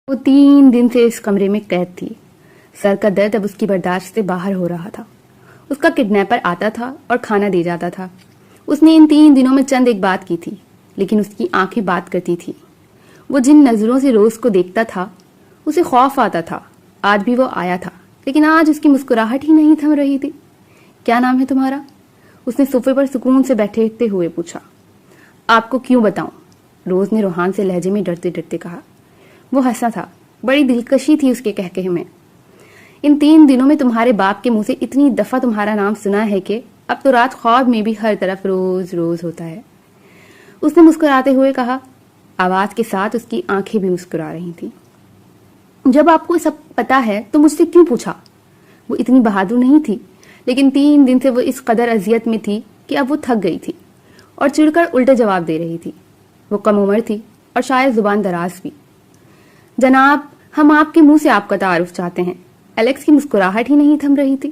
وہ 3 دن سے اس کمرے میں قید تھی. سر کا درد اب اس کی برداشت سے باہر ہو رہا تھا. اس کا کڈنیپر آتا تھا اور کھانا دے جاتا تھا. اس نے ان 3 دنوں میں چند ایک بات کی تھی، لیکن اس کی آنکھیں بات کرتی تھی. وہ جن نظروں سے روز کو دیکھتا تھا اسے خوف آتا تھا. آج بھی وہ آیا تھا، لیکن آج اس کی مسکراہٹ ہی نہیں تھم رہی تھی. کیا نام ہے تمہارا؟ اس نے صوفے پر سکون سے بیٹھتے ہوئے پوچھا. آپ کو کیوں بتاؤں؟ روز نے روحان سے لہجے میں ڈرتے ڈرتے کہا. وہ ہنسا تھا. بڑی دلکشی تھی اس کے کہکہے میں. ان 3 دنوں میں تمہارے باپ کے منہ سے اتنی دفعہ تمہارا نام سنا ہے کہ اب تو رات خواب میں بھی ہر طرف روز روز ہوتا ہے. اس نے مسکراتے ہوئے کہا. آواز کے ساتھ اس کی آنکھیں بھی مسکرا رہی تھیں. جب آپ کو سب پتا ہے تو مجھ سے کیوں پوچھا؟ وہ اتنی بہادر نہیں تھی، لیکن 3 دن سے وہ اس قدر اذیت میں تھی کہ اب وہ تھک گئی تھی اور چڑ کر الٹا جواب دے رہی تھی. وہ کم عمر تھی اور شاید زبان دراز بھی. جناب، ہم آپ کے منہ سے آپ کا تعارف چاہتے ہیں. الیکس کی مسکراہٹ ہی نہیں تھم رہی تھی.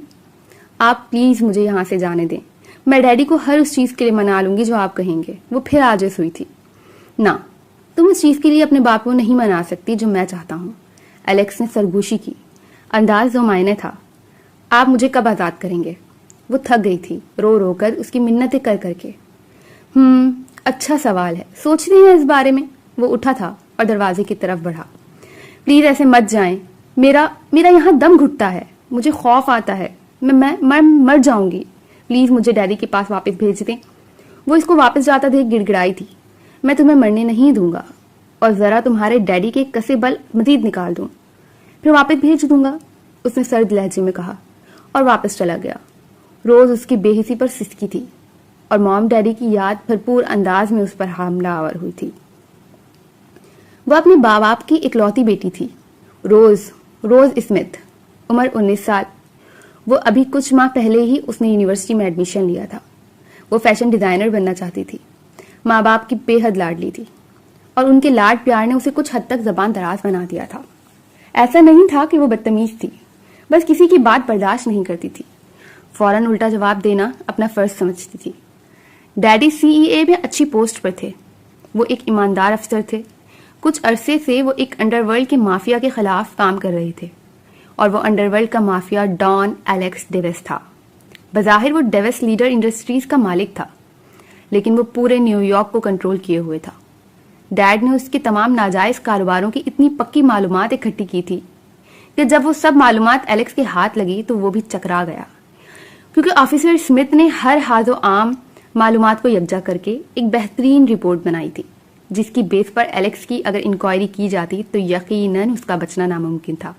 آپ پلیز مجھے یہاں سے جانے دیں. میں ڈیڈی کو ہر اس چیز کے لیے منا لوں گی جو آپ کہیں گے. وہ پھر عاجز ہوئی تھی. نہ، تم اس چیز کے لیے اپنے باپ کو نہیں منا سکتی جو میں چاہتا ہوں. الیکس نے سرگوشی کی. انداز دو معنی تھا. آپ مجھے کب آزاد کریں گے؟ وہ تھک گئی تھی رو رو کر اس کی منتیں کر کر کے. اچھا سوال ہے، سوچتے ہیں اس بارے میں. وہ اٹھا تھا اور دروازے کی طرف بڑھا. پلیز ایسے مت جائیں. میرا یہاں دم گھٹتا ہے. مجھے خوف آتا ہے. میں مر جاؤں گی. پلیز مجھے ڈیڈی کے پاس واپس بھیج دیں. وہ اس کو واپس جاتا دیکھ گڑ گڑائی تھی. میں تمہیں مرنے نہیں دوں گا اور ذرا تمہارے ڈیڈی کے کسے بل مزید نکال دوں، پھر واپس بھیج دوں گا، اس نے سرد لہجے میں کہا اور واپس چلا گیا. روز اس کی بے حسی پر سسکی تھی اور موم ڈیڈی کی یاد بھرپور انداز میں اس پر حاملہ آور ہوئی تھی. وہ اپنے باپ کی اکلوتی بیٹی تھی. روز اسمتھ، عمر 19 سال. وہ ابھی کچھ ماہ پہلے ہی اس نے یونیورسٹی میں ایڈمیشن لیا تھا. وہ فیشن ڈیزائنر بننا چاہتی تھی. ماں باپ کی بے حد لاڈلی تھی اور ان کے لاڈ پیار نے اسے کچھ حد تک زبان دراز بنا دیا تھا. ایسا نہیں تھا کہ وہ بدتمیز تھی، بس کسی کی بات برداشت نہیں کرتی تھی. فوراً الٹا جواب دینا اپنا فرض سمجھتی تھی. ڈیڈی CEA میں اچھی پوسٹ پر تھے. وہ ایک ایماندار افسر تھے. کچھ عرصے سے وہ ایک انڈر ورلڈ کے مافیا کے خلاف کام کر رہے تھے اور وہ انڈر ورلڈ کا مافیا ڈان ایلیکس ڈیوس تھا. بظاہر وہ ڈیوس لیڈر انڈسٹریز کا مالک تھا، لیکن وہ پورے نیو یارک کو کنٹرول کیے ہوئے تھا. ڈیڈ نے اس کے تمام ناجائز کاروباروں کی اتنی پکی معلومات اکٹھی کی تھی کہ جب وہ سب معلومات ایلیکس کے ہاتھ لگی تو وہ بھی چکرا گیا، کیونکہ آفیسر اسمتھ نے ہر حاز و عام معلومات کو یکجا کر کے ایک بہترین رپورٹ بنائی تھی، جس کی بیس پر ایلیکس کی اگر انکوائری کی جاتی تو یقیناً اس کا بچنا ناممکن تھا.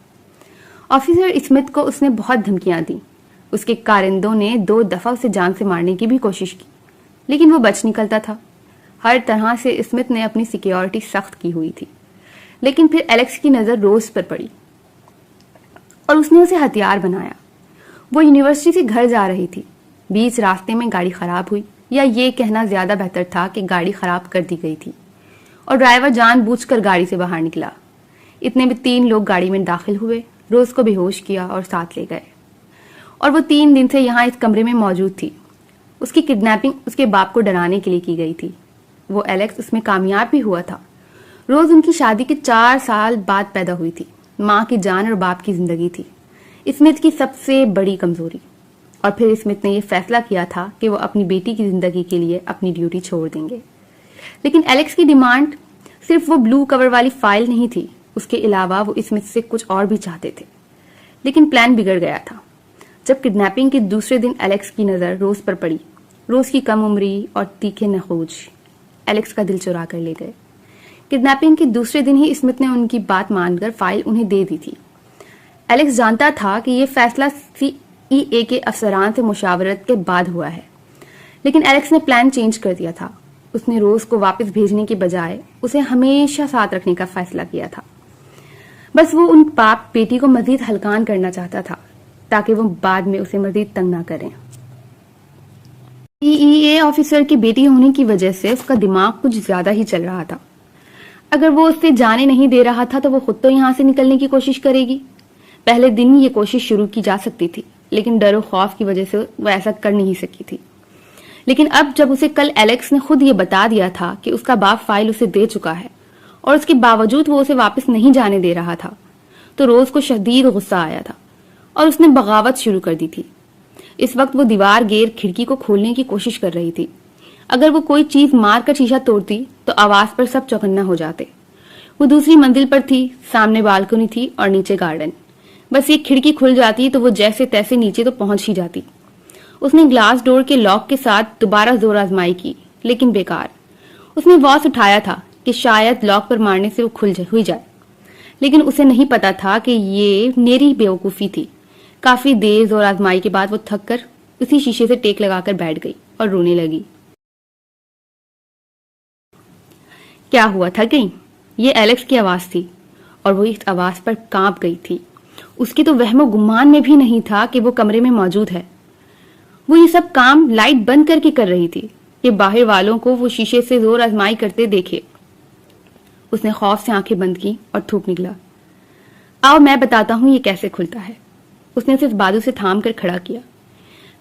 آفیسر اسمتھ کو اس نے بہت دھمکیاں دیں. اس کے کارندوں نے 2 دفعہ اسے جان سے مارنے کی بھی کوشش کی، لیکن وہ بچ نکلتا تھا. ہر طرح سے اسمتھ نے اپنی سیکیورٹی سخت کی ہوئی تھی. لیکن پھر ایلیکس کی نظر روز پر پڑی اور اس نے اسے ہتھیار بنایا. وہ یونیورسٹی سے گھر جا رہی تھی. بیچ راستے میں گاڑی خراب ہوئی، یا یہ کہنا زیادہ بہتر تھا کہ گاڑی خراب کر دی گئی تھی اور ڈرائیور جان بوجھ کر گاڑی سے باہر نکلا. اتنے میں 3 لوگ گاڑی میں داخل ہوئے، روز کو بے ہوش کیا اور ساتھ لے گئے. اور وہ 3 دن سے یہاں اس کمرے میں موجود تھی. اس کی کڈنیپنگ اس کے باپ کو ڈرانے کے لیے کی گئی تھی. وہ ایلیکس اس میں کامیاب بھی ہوا تھا. روز ان کی شادی کے 4 سال بعد پیدا ہوئی تھی. ماں کی جان اور باپ کی زندگی تھی اسمتھ کی سب سے بڑی کمزوری. اور پھر اسمتھ نے یہ فیصلہ کیا تھا کہ وہ اپنی بیٹی کی زندگی کے لیے اپنی ڈیوٹی چھوڑ دیں گے. لیکن ایلیکس کی ڈیمانڈ صرف وہ بلو کور والی فائل نہیں تھی. اس کے علاوہ وہ اسمتھ سے کچھ اور بھی چاہتے تھے. لیکن پلان بگڑ گیا تھا. جب کڈنیپنگ کے دوسرے دن ایلیکس کی نظر روز پر پڑی. روز کی کم عمری اور تیکھے نخوج ایلیکس کا دل چرا کر لے گئے. کڈنیپنگ کے دوسرے دن ہی اسمتھ نے ان کی بات مان کر فائل انہیں دے دی تھی. ایلیکس جانتا تھا کہ یہ فیصلہ CEA کے افسران سے مشاورت کے بعد ہوا ہے، لیکن ایلیکس نے پلان چینج کر دیا تھا. اس نے روز کو واپس بھیجنے کے بجائے اسے ہمیشہ ساتھ رکھنے کا فیصلہ کیا تھا. بس وہ ان باپ بیٹی کو مزید ہلکان کرنا چاہتا تھا تاکہ وہ بعد میں اسے مزید تنگ نہ کریں. CEA آفیسر کی بیٹی ہونے کی وجہ سے اس کا دماغ کچھ زیادہ ہی چل رہا تھا. اگر وہ اسے جانے نہیں دے رہا تھا تو وہ خود تو یہاں سے نکلنے کی کوشش کرے گی. پہلے دن یہ کوشش شروع کی جا سکتی تھی، لیکن ڈر و خوف کی وجہ سے وہ ایسا کر نہیں سکی تھی. لیکن اب جب اسے کل ایلیکس نے خود یہ بتا دیا تھا کہ اس کا باپ فائل اسے دے چکا ہے اور اس کے باوجود وہ اسے واپس نہیں جانے دے رہا تھا تو روز کو شدید غصہ آیا تھا اور اس نے بغاوت شروع کر دی تھی۔ اس وقت وہ دیوار گیر کھڑکی کو کھولنے کی کوشش کر رہی تھی۔ اگر وہ کوئی چیز مار کر شیشہ توڑتی تو آواز پر سب چوکنا ہو جاتے۔ وہ دوسری منزل پر تھی، سامنے بالکنی تھی اور نیچے گارڈن۔ بس ایک کھڑکی کھل جاتی تو وہ جیسے تیسے نیچے تو پہنچ ہی جاتی۔ اس نے گلاس ڈور کے لاک کے ساتھ دوبارہ زور آزمائی کی، لیکن بیکار۔ اس نے واس اٹھایا تھا کہ شاید لاک پر مارنے سے وہ کھل ہوئی جائے، لیکن اسے نہیں پتا تھا کہ یہ میری بیوقوفی تھی۔ کافی دیر زور آزمائی کے بعد وہ تھک کر اسی شیشے سے ٹیک لگا کر بیٹھ گئی اور رونے لگی۔ کیا ہوا، تھک گئی؟ یہ ایلیکس کی آواز تھی اور وہ اس آواز پر کانپ گئی تھی۔ اس کی تو وہم و گمان میں بھی نہیں تھا کہ وہ کمرے میں موجود ہے۔ وہ یہ سب کام لائٹ بند کر کے کر رہی تھی کہ باہر والوں کو وہ شیشے سے زور آزمائی کرتے دیکھے۔ اس نے خوف سے آنکھیں بند کی اور تھوک نکلا۔ آؤ میں بتاتا ہوں یہ کیسے کھلتا ہے۔ اس نے اسے بازو سے تھام کر کھڑا کیا۔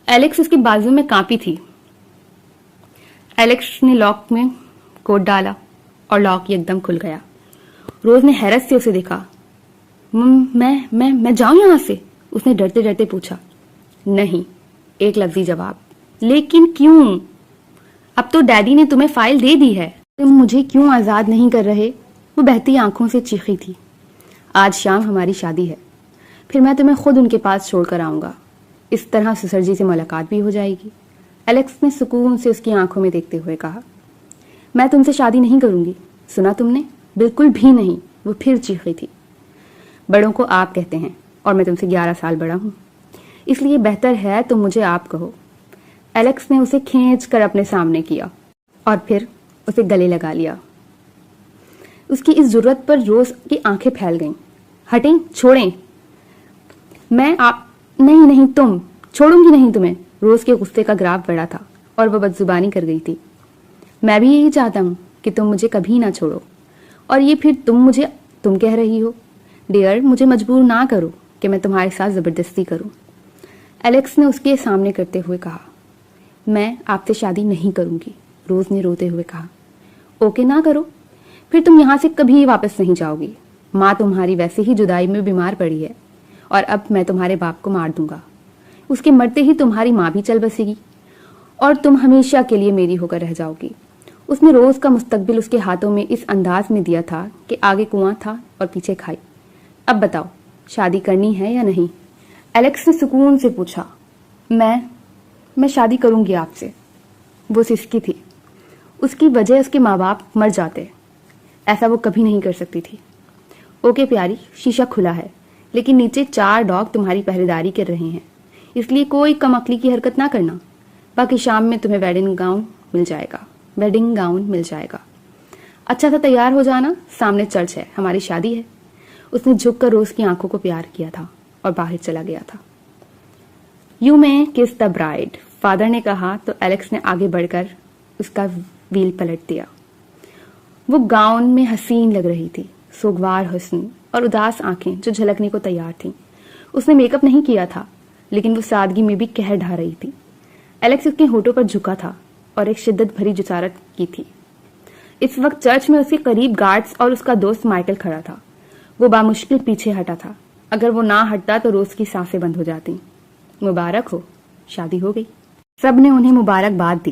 ایلیکس اس کے بازو میں کانپی تھی۔ ایلیکس نے لاک میں کوڈ ڈالا اور لاک یکدم کھل گیا۔ روز نے حیرت سے اسے دیکھا۔ میں جاؤں یہاں سے؟ اس نے ڈرتے ڈرتے پوچھا۔ نہیں، ایک لفظی جواب۔ لیکن کیوں؟ اب تو ڈیڈی نے تمہیں فائل دے دی ہے، تم مجھے کیوں آزاد نہیں کر رہے؟ وہ بہتی آنکھوں سے چیخی تھی۔ آج شام ہماری شادی ہے، پھر میں تمہیں خود ان کے پاس چھوڑ کر آؤں گا۔ اس طرح سسر جی سے ملاقات بھی ہو جائے گی۔ ایلیکس نے سکون سے اس کی آنکھوں میں دیکھتے ہوئے کہا۔ میں تم سے شادی نہیں کروں گی، سنا تم نے؟ بالکل بھی نہیں، وہ پھر چیخی تھی۔ بڑوں کو آپ کہتے ہیں اور میں تم سے 11 سال بڑا ہوں، اس لیے بہتر ہے تم مجھے آپ کہو۔ ایلیکس نے اسے کھینچ کر اپنے سامنے کیا اور پھر اسے گلے لگا لیا۔ اس کی اس ضرورت پر روز کی آنکھیں پھیل گئیں۔ ہٹیں، چھوڑیں۔ میں آپ نہیں، تم چھوڑوں گی نہیں تمہیں۔ روز کے غصے کا گراف بڑا تھا اور وہ بدزبانی کر گئی تھی۔ میں بھی یہی چاہتا ہوں کہ تم مجھے کبھی نہ چھوڑو، اور یہ پھر تم کہہ رہی ہو؟ ڈیئر، مجھے مجبور نہ کرو کہ میں تمہارے ساتھ زبردستی کروں، ایلیکس نے اس کے سامنے کرتے ہوئے کہا۔ میں آپ سے شادی نہیں کروں گی، روز نے روتے ہوئے کہا۔ اوکے، نہ کرو، پھر تم یہاں سے کبھی واپس نہیں جاؤ گی۔ ماں تمہاری ویسے ہی جدائی میں بیمار پڑی ہے، اور اب میں تمہارے باپ کو مار دوں گا۔ اس کے مرتے ہی تمہاری ماں بھی چل بسے گی اور تم ہمیشہ کے لیے میری ہو کر رہ جاؤ گی۔ اس نے روز کا مستقبل اس کے ہاتھوں میں اس انداز میں دیا تھا کہ آگے کنواں تھا اور پیچھے کھائی۔ اب بتاؤ، شادی کرنی ہے یا نہیں؟ ایلیکس نے سکون سے پوچھا۔ میں شادی کروں گی آپ سے۔ وہ سسکی تھی۔ اس کی وجہ اس کے ماں باپ مر جاتے، ایسا وہ کبھی نہیں کر سکتی تھی۔ اوکے پیاری، شیشہ کھلا ہے، لیکن نیچے 4 ڈاگ تمہاری پہرےداری کر رہے ہیں، اس لیے کوئی کم عقلی کی حرکت نہ کرنا۔ باقی شام میں تمہیں ویڈنگ گاؤن مل جائے گا۔ اچھا تھا، تیار ہو جانا، سامنے چرچ ہے، ہماری شادی ہے۔ اس نے جھک کر روز کی آنکھوں کو پیار کیا تھا اور باہر چلا گیا تھا۔ یو میں کس دا برائڈ، فادر نے کہا تو ایلیکس نے آگے بڑھ کر اس کا ویل پلٹ دیا۔ وہ گاؤن میں حسین لگ رہی تھی، سوگوار حسن اور اداس آنکھیں جو جھلکنے کو تیار تھیں۔ اس نے میک اپ نہیں کیا تھا، لیکن وہ سادگی میں بھی قہر ڈھا رہی تھی۔ ایلیکس اس کے ہونٹوں پر جھکا تھا اور ایک شدت بھری جسارت کی تھی۔ اس وقت چرچ میں اس کے قریب گارڈز اور اس کا دوست مائیکل کھڑا تھا۔ وہ بامشکل پیچھے ہٹا تھا، اگر وہ نہ ہٹتا تو روز کی سانسیں بند ہو جاتی۔ مبارک ہو، شادی ہو گئی۔ سب نے انہیں مبارکباد دی،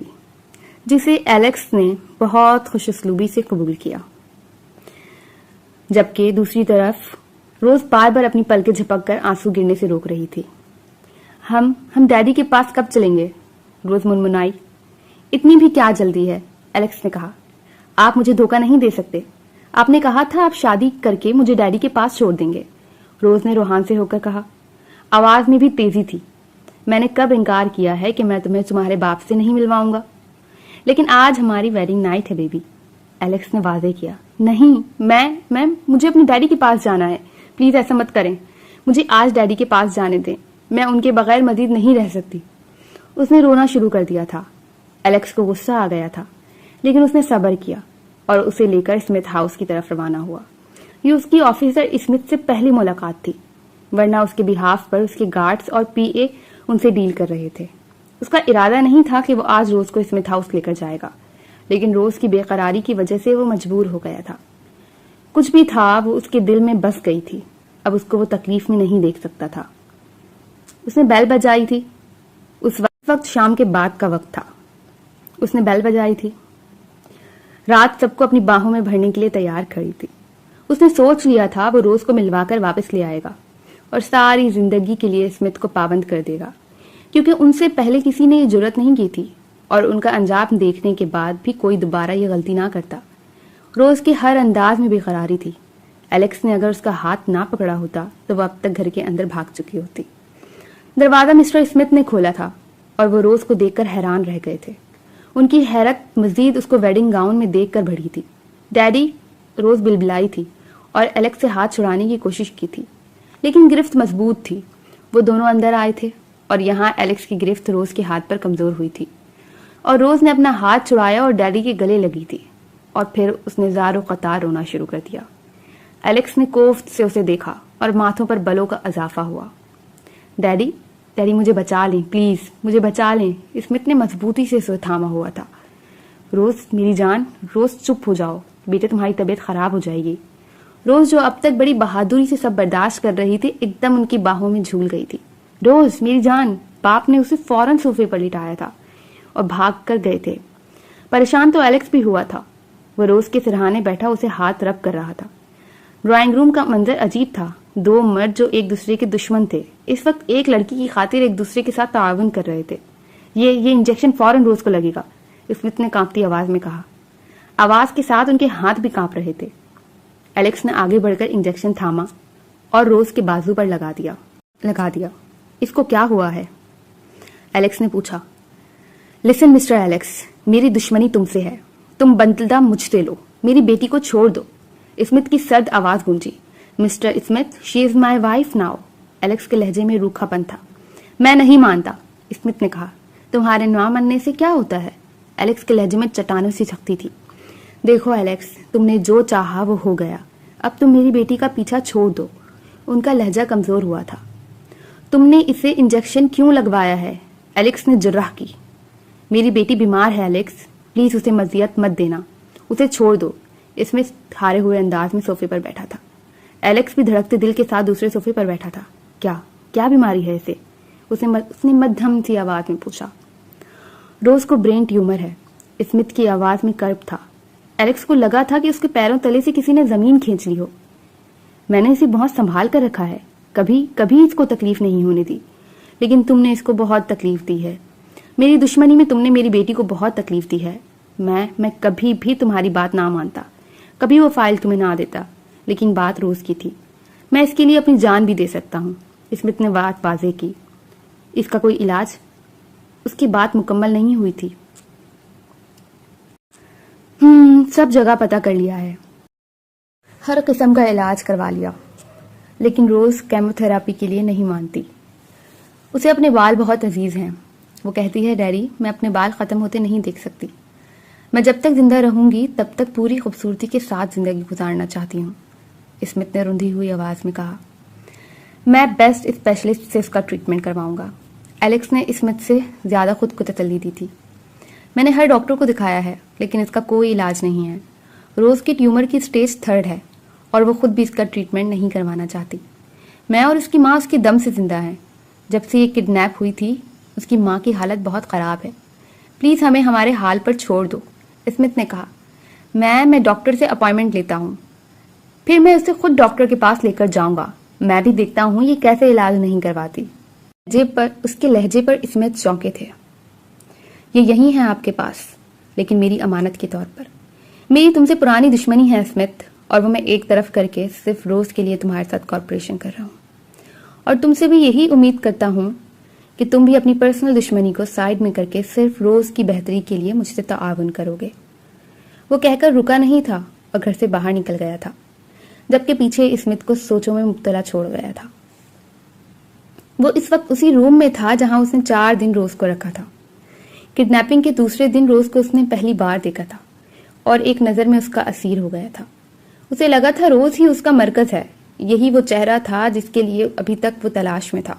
جسے ایلیکس نے بہت خوش اسلوبی سے قبول کیا، جبکہ دوسری طرف روز بار بار اپنی پلکیں جھپک کر آنسو گرنے سے روک رہی تھی۔ ہم ڈیڈی کے پاس کب چلیں گے؟ روز منمنائی۔ اتنی بھی کیا جلدی ہے، ایلیکس نے کہا۔ آپ مجھے دھوکہ نہیں دے سکتے، آپ نے کہا تھا آپ شادی کر کے مجھے ڈیڈی کے پاس چھوڑ دیں گے، روز نے روحان سے ہو کر کہا۔ آواز میں بھی تیزی تھی۔ میں نے کب انکار کیا ہے کہ میں تمہیں تمہارے باپ سے نہیں ملواؤں گا؟ لیکن آج ہماری ویڈنگ نائٹ ہے بیبی، ایلیکس نے واضح کیا۔ نہیں، مجھے اپنے ڈیڈی کے پاس جانا ہے، پلیز ایسا مت کریں، مجھے آج ڈیڈی کے پاس جانے دیں، میں ان کے بغیر مزید نہیں رہ سکتی۔ اس نے رونا شروع کر دیا تھا۔ ایلیکس کو غصہ آ گیا تھا، لیکن اس نے صبر کیا اور اسے لے کر اسمتھ ہاؤس کی طرف روانہ ہوا۔ یہ اس کی آفیسر اسمتھ سے پہلی ملاقات تھی، ورنہ اس کے بہاف پر اس کے گارڈز اور پی اے ان سے ڈیل کر رہے تھے۔ اس کا ارادہ نہیں تھا کہ وہ آج روز کو اسمتھ ہاؤس لے کر جائے گا، لیکن روز کی بے قراری کی وجہ سے وہ مجبور ہو گیا تھا۔ کچھ بھی تھا وہ اس کے دل میں بس گئی تھی. اب اس کو وہ تکلیف میں نہیں دیکھ سکتا تھا. اس نے بیل بجائی تھی. اس وقت شام کے بعد کا وقت تھا. اس نے بیل بجائی تھی. رات سب کو اپنی باہوں میں بھرنے کے لیے تیار کھڑی تھی. اس نے سوچ لیا تھا وہ روز کو ملوا کر واپس لے آئے گا اور ساری زندگی کے لیے اسمتھ کو پابند کر دے گا، کیونکہ ان سے پہلے کسی نے یہ جرت نہیں کی تھی اور ان کا انجام دیکھنے کے بعد بھی کوئی دوبارہ یہ غلطی نہ کرتا. روز کے ہر انداز میں بے قراری تھی. الیکس نے اگر اس کا ہاتھ نہ پکڑا ہوتا تو وہ اب تک گھر کے اندر بھاگ چکی ہوتی. دروازہ مسٹر اسمتھ نے کھولا تھا اور وہ روز کو دیکھ کر حیران رہ گئے تھے. ان کی حیرت مزید اس کو ویڈنگ گاؤن میں دیکھ کر بڑھی تھی. ڈیڈی، روز بلبلائی تھی اور الیکس سے ہاتھ چھڑانے کی کوشش کی تھی، لیکن گرفت مضبوط تھی. وہ دونوں اندر آئے تھے اور یہاں الیکس کی گرفت روز کے ہاتھ پر کمزور ہوئی تھی اور روز نے اپنا ہاتھ چھڑایا اور ڈیڈی کے گلے لگی تھی اور پھر اس نے زار و قطار رونا شروع کر دیا. الیکس نے کوفت سے اسے دیکھا اور ماتھوں پر بلوں کا اضافہ ہوا. ڈیڈی، ڈیڈی مجھے بچا لیں، پلیز مجھے بچا لیں. اسمتھ نے مضبوطی سے اسے تھاما ہوا تھا. روز میری جان، روز چپ ہو جاؤ، بیٹے تمہاری طبیعت خراب ہو جائے گی. روز جو اب تک بڑی بہادری سے سب برداشت کر رہی تھی ایک دم ان کی باہوں میں جھول گئی تھی. روز میری جان. باپ نے اسے فوراً صوفے پر لٹایا تھا اور بھاگ کر گئے تھے. پریشان تو الیکس بھی ہوا تھا. وہ روز کے سرہانے بیٹھا اسے ہاتھ رب کر رہا تھا. ڈرائنگ روم کا منظر عجیب تھا. دو مرد جو ایک دوسرے کے دشمن تھے اس وقت ایک لڑکی کی خاطر ایک دوسرے کے ساتھ تعاون کر رہے تھے. یہ انجیکشن فوراً روز کو لگے گا، اسمتھ نے کانپتی آواز میں کہا. آواز کے ساتھ ان کے ہاتھ بھی کانپ رہے تھے. الیکس نے آگے بڑھ کر انجیکشن تھاما اور روز کے بازو پر لگا دیا. اس کو کیا ہوا ہے؟ الیکس نے پوچھا. لسن مسٹر الیکس، میری دشمنی تم سے ہے. تم بدلہ مجھ سے لو. میری بیٹی کو چھوڑ دو. اسمتھ کی سرد آواز گونجی. Mister Smith, she is my wife now. Alex کے لہجے میں روکھا پن تھا. میں نہیں مانتا، اسمتھ نے کہا. تمہارے نہ ماننے سے کیا ہوتا ہے؟ الیکس کے لہجے میں چٹانوں سی چھکتی تھی. دیکھو الیکس، تم نے جو چاہا وہ ہو گیا. اب تم میری بیٹی کا پیچھا چھوڑ دو. ان کا لہجہ کمزور ہوا تھا. تم نے اسے انجیکشن کیوں لگوایا ہے؟ الیکس نے جرح کی. میری بیٹی بیمار ہے الیکس، پلیز اسے مزید مت دینا. اسے چھوڑ دو. اس میں ہارے ہوئے انداز میں صوفے پر بیٹھا تھا. الیکس بھی دھڑکتے دل کے ساتھ دوسرے صوفے پر بیٹھا تھا. کیا بیماری ہے اسے؟ اس نے مدھم سی آواز میں پوچھا. روز کو برین ٹیومر ہے. اسمتھ کی آواز میں کرب تھا. الیکس کو لگا تھا کہ اس کے پیروں تلے سے کسی نے زمین کھینچ لی ہو. میں نے اسے بہت سنبھال کر رکھا ہے، کبھی اس کو تکلیف نہیں ہونے دی، لیکن تم نے اس کو بہت تکلیف دی ہے. میری دشمنی میں تم نے میری بیٹی کو بہت تکلیف دی ہے. میں کبھی بھی تمہاری بات نہ مانتا، کبھی وہ فائل تمہیں نہ دیتا، لیکن بات روز کی تھی. میں اس کے لیے اپنی جان بھی دے سکتا ہوں. اسمتھ نے بات واضح کی. اس کا کوئی علاج؟ اس کی بات مکمل نہیں ہوئی تھی. سب جگہ پتہ کر لیا ہے، ہر قسم کا علاج کروا لیا، لیکن روز کیمو تھراپی کے لیے نہیں مانتی. اسے اپنے بال بہت عزیز ہیں. وہ کہتی ہے ڈیڈی، میں اپنے بال ختم ہوتے نہیں دیکھ سکتی. میں جب تک زندہ رہوں گی تب تک پوری خوبصورتی کے ساتھ زندگی گزارنا چاہتی ہوں. اسمتھ نے روندھی ہوئی آواز میں کہا. میں بیسٹ اسپیشلسٹ سے اس کا ٹریٹمنٹ کرواؤں گا. الیکس نے اسمتھ سے زیادہ خود کو تسلی دی تھی. میں نے ہر ڈاکٹر کو دکھایا ہے، لیکن اس کا کوئی علاج نہیں ہے. روز کی ٹیومر کی سٹیج 3 ہے اور وہ خود بھی اس کا ٹریٹمنٹ نہیں کروانا چاہتی. میں اور اس کی ماں اس کے دم سے زندہ ہیں. جب سے یہ کڈنیپ ہوئی تھی اس کی ماں کی حالت بہت خراب ہے. پلیز ہمیں ہمارے حال پر چھوڑ دو. اسمتھ نے کہا. میں ڈاکٹر سے اپائنٹمنٹ لیتا ہوں، پھر میں اسے خود ڈاکٹر کے پاس لے کر جاؤں گا. میں بھی دیکھتا ہوں یہ کیسے علاج نہیں کرواتی. اس کے لہجے پر اسمتھ چونکے تھے. یہ یہی ہے آپ کے پاس، لیکن میری امانت کے طور پر. میری تم سے پرانی دشمنی ہے اسمتھ، اور وہ میں ایک طرف کر کے صرف روز کے لیے تمہارے ساتھ کارپوریشن کر رہا ہوں. اور تم سے بھی یہی امید کرتا ہوں کہ تم بھی اپنی پرسنل دشمنی کو سائڈ میں کر کے صرف روز کی بہتری کے لیے مجھ سے تعاون کرو گے. وہ کہہ کر رکا نہیں تھا اور گھر سے باہر نکل گیا تھا، جبکہ پیچھے اسمتھ کو سوچوں میں مبتلا چھوڑ گیا تھا. وہ اس وقت اسی روم میں تھا جہاں اس نے 4 دن روز کو رکھا تھا. کڈنیپنگ کے دوسرے دن روز کو اس نے پہلی بار دیکھا تھا اور ایک نظر میں اس کا اسیر ہو گیا تھا. اسے لگا تھا روز ہی اس کا مرکز ہے. یہی وہ چہرہ تھا جس کے لیے ابھی تک وہ تلاش میں تھا.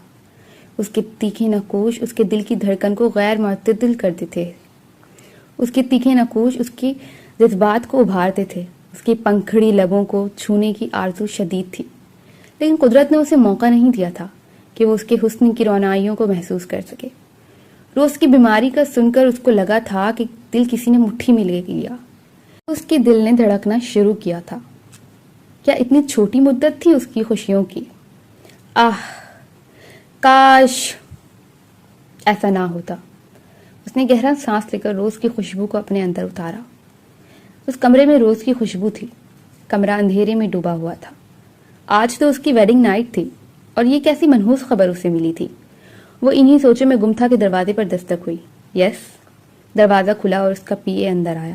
اس کے تیکھے نقوش اس کے دل کی دھڑکن کو غیر معتدل کرتے تھے. اس کے تیکھے نقوش اس کے جذبات کو ابھارتے تھے. اس کی پنکھڑی لبوں کو چھونے کی آرزو شدید تھی، لیکن قدرت نے اسے موقع نہیں دیا تھا کہ وہ اس کے حسن کی رونائیوں کو محسوس کر سکے۔ روز کی بیماری کا سن کر اس کو لگا تھا کہ دل کسی نے مٹھی میں لے لیا۔ اس کے دل نے دھڑکنا شروع کیا تھا۔ کیا اتنی چھوٹی مدت تھی اس کی خوشیوں کی؟ کاش ایسا نہ ہوتا۔ اس نے گہرا سانس لے کر روز کی خوشبو کو اپنے اندر اتارا۔ اس کمرے میں روز کی خوشبو تھی۔ کمرہ اندھیرے میں ڈوبا ہوا تھا۔ آج تو اس کی ویڈنگ نائٹ تھی، اور یہ کیسی منحوس خبر اسے ملی تھی۔ وہ انہی سوچوں میں گم تھا کہ دروازے پر دستک ہوئی۔ یس، دروازہ کھلا اور اس کا پی اے اندر آیا۔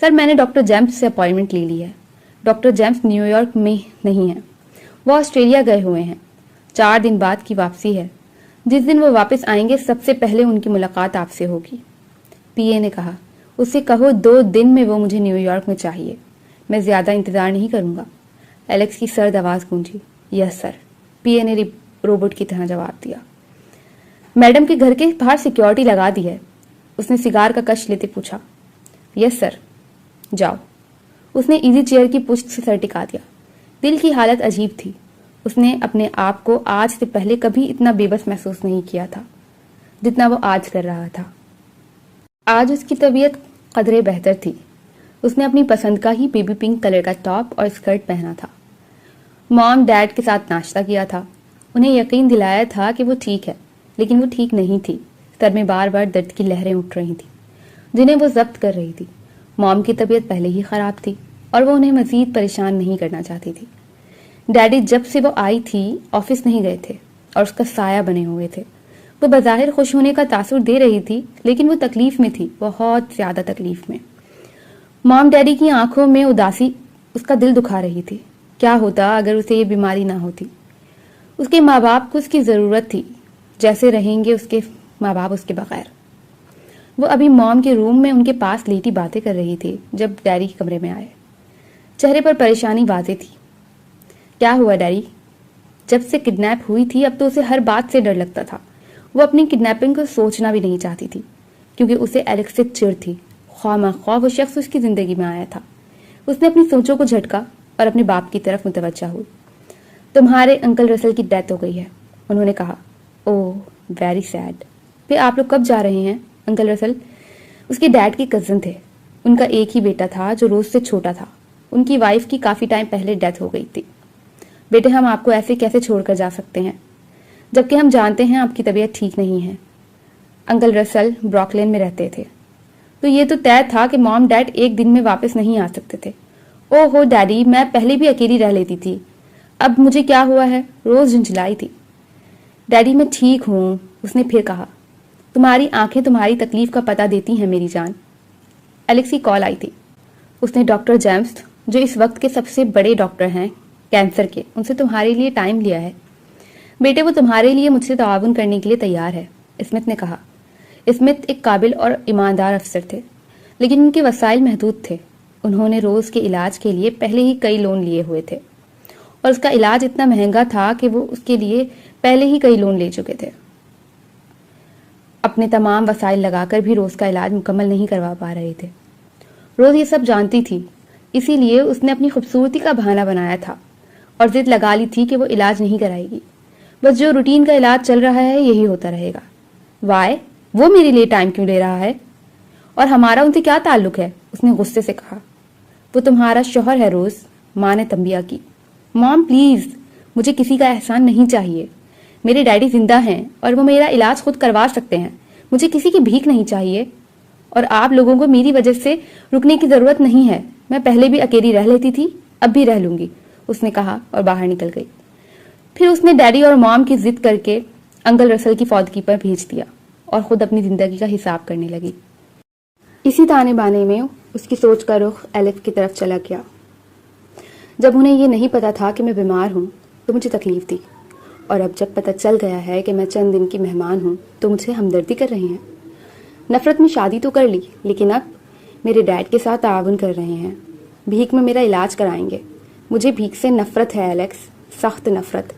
سر، میں نے ڈاکٹر جیمز سے اپائنٹمنٹ لے لی ہے۔ ڈاکٹر جیمز نیو یارک میں نہیں ہیں، وہ آسٹریلیا گئے ہوئے ہیں۔ 4 دن بعد کی واپسی ہے۔ جس دن وہ واپس آئیں گے سب سے پہلے ان کی ملاقات آپ سے ہوگی۔ پی اے نے کہا، اس سے کہو 2 دن میں وہ مجھے نیو یارک میں چاہیے۔ میں زیادہ انتظار نہیں کروں گا۔ الیکس کی سرد آواز گونجی۔ یس سر، پی اے نے روبوٹ کی طرح جواب دیا۔ میڈم کے گھر کے باہر سیکیورٹی لگا دی ہے؟ اس نے سگار کا کش لیتے پوچھا۔ یس سر۔ جاؤ۔ اس نے ایزی چیئر کی پشت سے سر ٹکا دیا۔ دل کی حالت عجیب تھی۔ اس نے اپنے آپ کو آج سے پہلے کبھی اتنا بے بس محسوس نہیں کیا تھا جتنا وہ آج کر رہا تھا۔ آج اس کی طبیعت قدرے بہتر تھی۔ اس نے اپنی پسند کا ہی بیبی پنک کلر کا ٹاپ اور اسکرٹ پہنا تھا۔ مام ڈیڈ کے ساتھ ناشتہ کیا تھا۔ انہیں یقین دلایا تھا کہ وہ ٹھیک ہے، لیکن وہ ٹھیک نہیں تھی۔ سر میں بار بار درد کی لہریں اٹھ رہی تھیں جنہیں وہ ضبط کر رہی تھی۔ مام کی طبیعت پہلے ہی خراب تھی اور وہ انہیں مزید پریشان نہیں کرنا چاہتی تھی۔ ڈیڈی جب سے وہ آئی تھی آفس نہیں گئے تھے اور اس کا سایہ بنے ہوئے تھے۔ وہ بظاہر خوش ہونے کا تاثر دے رہی تھی، لیکن وہ تکلیف میں تھی، بہت زیادہ تکلیف میں۔ مام ڈیڈی کی آنکھوں میں اداسی اس کا دل دکھا رہی تھی۔ کیا ہوتا اگر اسے یہ بیماری نہ ہوتی؟ اس کے ماں باپ کو اس کی ضرورت تھی، جیسے رہیں گے اس کے ماں باپ اس کے بغیر۔ وہ ابھی مام کے روم میں ان کے پاس لیٹی باتیں کر رہی تھی جب ڈیڈی کے کمرے میں آئے۔ چہرے پر پریشانی واضح تھی۔ کیا ہوا ڈیڈی؟ جب سے کڈنیپ ہوئی تھی اب تو اسے ہر بات سے ڈر لگتا تھا۔ وہ اپنی کڈنیپنگ کو سوچنا بھی نہیں چاہتی تھی کیونکہ اسے الیکس سے چڑ تھی۔ خواہ مخواہ وہ شخص اس کی زندگی میں آیا تھا۔ اس نے اپنی سوچوں کو جھٹکا اور اپنے باپ کی طرف متوجہ ہوئی۔ تمہارے انکل رسل کی ڈیتھ ہو گئی ہے، انہوں نے کہا۔ اوہ ویری سیڈ۔ پھر آپ لوگ کب جا رہے ہیں؟ انکل رسل اس کے ڈیڈ کے کزن تھے۔ ان کا ایک ہی بیٹا تھا جو روز سے چھوٹا تھا۔ ان کی وائف کی کافی ٹائم پہلے ڈیتھ ہو گئی تھی۔ بیٹے، ہم آپ کو ایسے کیسے چھوڑ کر جا سکتے ہیں جبکہ ہم جانتے ہیں آپ کی طبیعت ٹھیک نہیں ہے۔ انکل رسل بروکلین میں رہتے تھے، تو یہ تو طے تھا کہ مام ڈیڈ ایک دن میں واپس نہیں آ سکتے تھے۔ او ہو ڈیڈی، میں پہلے بھی اکیلی رہ لیتی تھی، اب مجھے کیا ہوا ہے؟ روز جھنجھلائی تھی۔ ڈیڈی میں ٹھیک ہوں، اس نے پھر کہا۔ تمہاری آنکھیں تمہاری تکلیف کا پتہ دیتی ہیں میری جان۔ الیکس کی کال آئی تھی۔ اس نے ڈاکٹر جیمز جو اس وقت کے سب سے بڑے ڈاکٹر ہیں کینسر کے، ان سے تمہارے لیے ٹائم لیا ہے۔ بیٹے، وہ تمہارے لیے مجھ سے تعاون کرنے کے لیے تیار ہے، اسمتھ نے کہا۔ اسمتھ ایک قابل اور ایماندار افسر تھے، لیکن ان کے وسائل محدود تھے۔ انہوں نے روز کے علاج کے لیے پہلے ہی کئی لون لیے ہوئے تھے اور اس کا علاج اتنا مہنگا تھا کہ وہ اس کے لیے پہلے ہی کئی لون لے چکے تھے۔ اپنے تمام وسائل لگا کر بھی روز کا علاج مکمل نہیں کروا پا رہے تھے۔ روز یہ سب جانتی تھی، اسی لیے اس نے اپنی خوبصورتی کا بہانہ بنایا تھا اور ضد لگا لی تھی کہ وہ علاج نہیں کرائے گی۔ بس جو روٹین کا علاج چل رہا ہے یہی ہوتا رہے گا۔ وائے، وہ میرے لیے ٹائم کیوں لے رہا ہے؟ اور ہمارا ان سے کیا تعلق ہے؟ اس نے غصے سے کہا۔ وہ تمہارا شوہر ہے روز، ماں نے تنبیہ کی۔ مام پلیز، مجھے کسی کا احسان نہیں چاہیے۔ میرے ڈیڈی زندہ ہیں اور وہ میرا علاج خود کروا سکتے ہیں۔ مجھے کسی کی بھیک نہیں چاہیے، اور آپ لوگوں کو میری وجہ سے رکنے کی ضرورت نہیں ہے۔ میں پہلے بھی اکیلی رہ لیتی تھی، اب بھی رہ لوں گی، اس نے کہا اور باہر نکل گئی۔ پھر اس نے ڈیڈی اور مام کی ضد کر کے انکل رسل کی فوتگی پر بھیج دیا اور خود اپنی زندگی کا حساب کرنے لگی۔ اسی تانے بانے میں اس کی سوچ کا رخ الیکس کی طرف چلا گیا۔ جب انہیں یہ نہیں پتا تھا کہ میں بیمار ہوں تو مجھے تکلیف تھی، اور اب جب پتہ چل گیا ہے کہ میں چند دن کی مہمان ہوں تو مجھے ہمدردی کر رہے ہیں۔ نفرت میں شادی تو کر لی، لیکن اب میرے ڈیڈ کے ساتھ تعاون کر رہے ہیں، بھیک میں میرا علاج کرائیں گے۔ مجھے بھیک سے نفرت ہے الیکس، سخت نفرت۔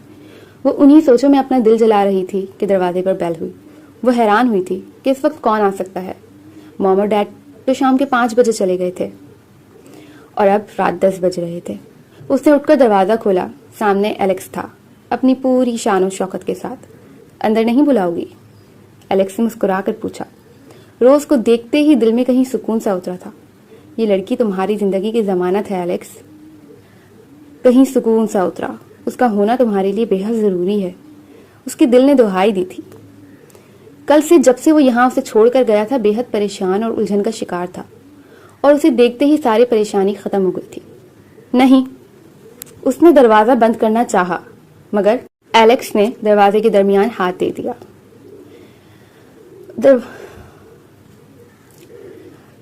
وہ انہی سوچوں میں اپنا دل جلا رہی تھی کہ دروازے پر بیل ہوئی۔ وہ حیران ہوئی تھی کہ اس وقت کون آ سکتا ہے۔ مام اور ڈیڈ تو شام کے 5 بجے چلے گئے تھے اور اب رات 10 بج رہے تھے۔ اس نے اٹھ کر دروازہ کھولا۔ سامنے ایلیکس تھا، اپنی پوری شان و شوکت کے ساتھ۔ اندر نہیں بلاؤ گی؟ ایلیکس نے مسکرا کر پوچھا۔ روز کو دیکھتے ہی دل میں کہیں سکون سا اترا تھا۔ یہ لڑکی تمہاری زندگی کی ضمانت ہے ایلیکس۔ کہیں سکون سا اترا، اس کا ہونا تمہارے لیے بے حد ضروری ہے، اس کے دل نے دہائی دی تھی۔ کل سے جب سے وہ یہاں اسے چھوڑ کر گیا تھا بے حد پریشان اور الجھن کا شکار تھا، اور اسے دیکھتے ہی ساری پریشانی ختم ہو گئی تھی۔ نہیں، اس نے دروازہ بند کرنا چاہا، مگر ایلیکس نے دروازے کے درمیان ہاتھ دے دیا۔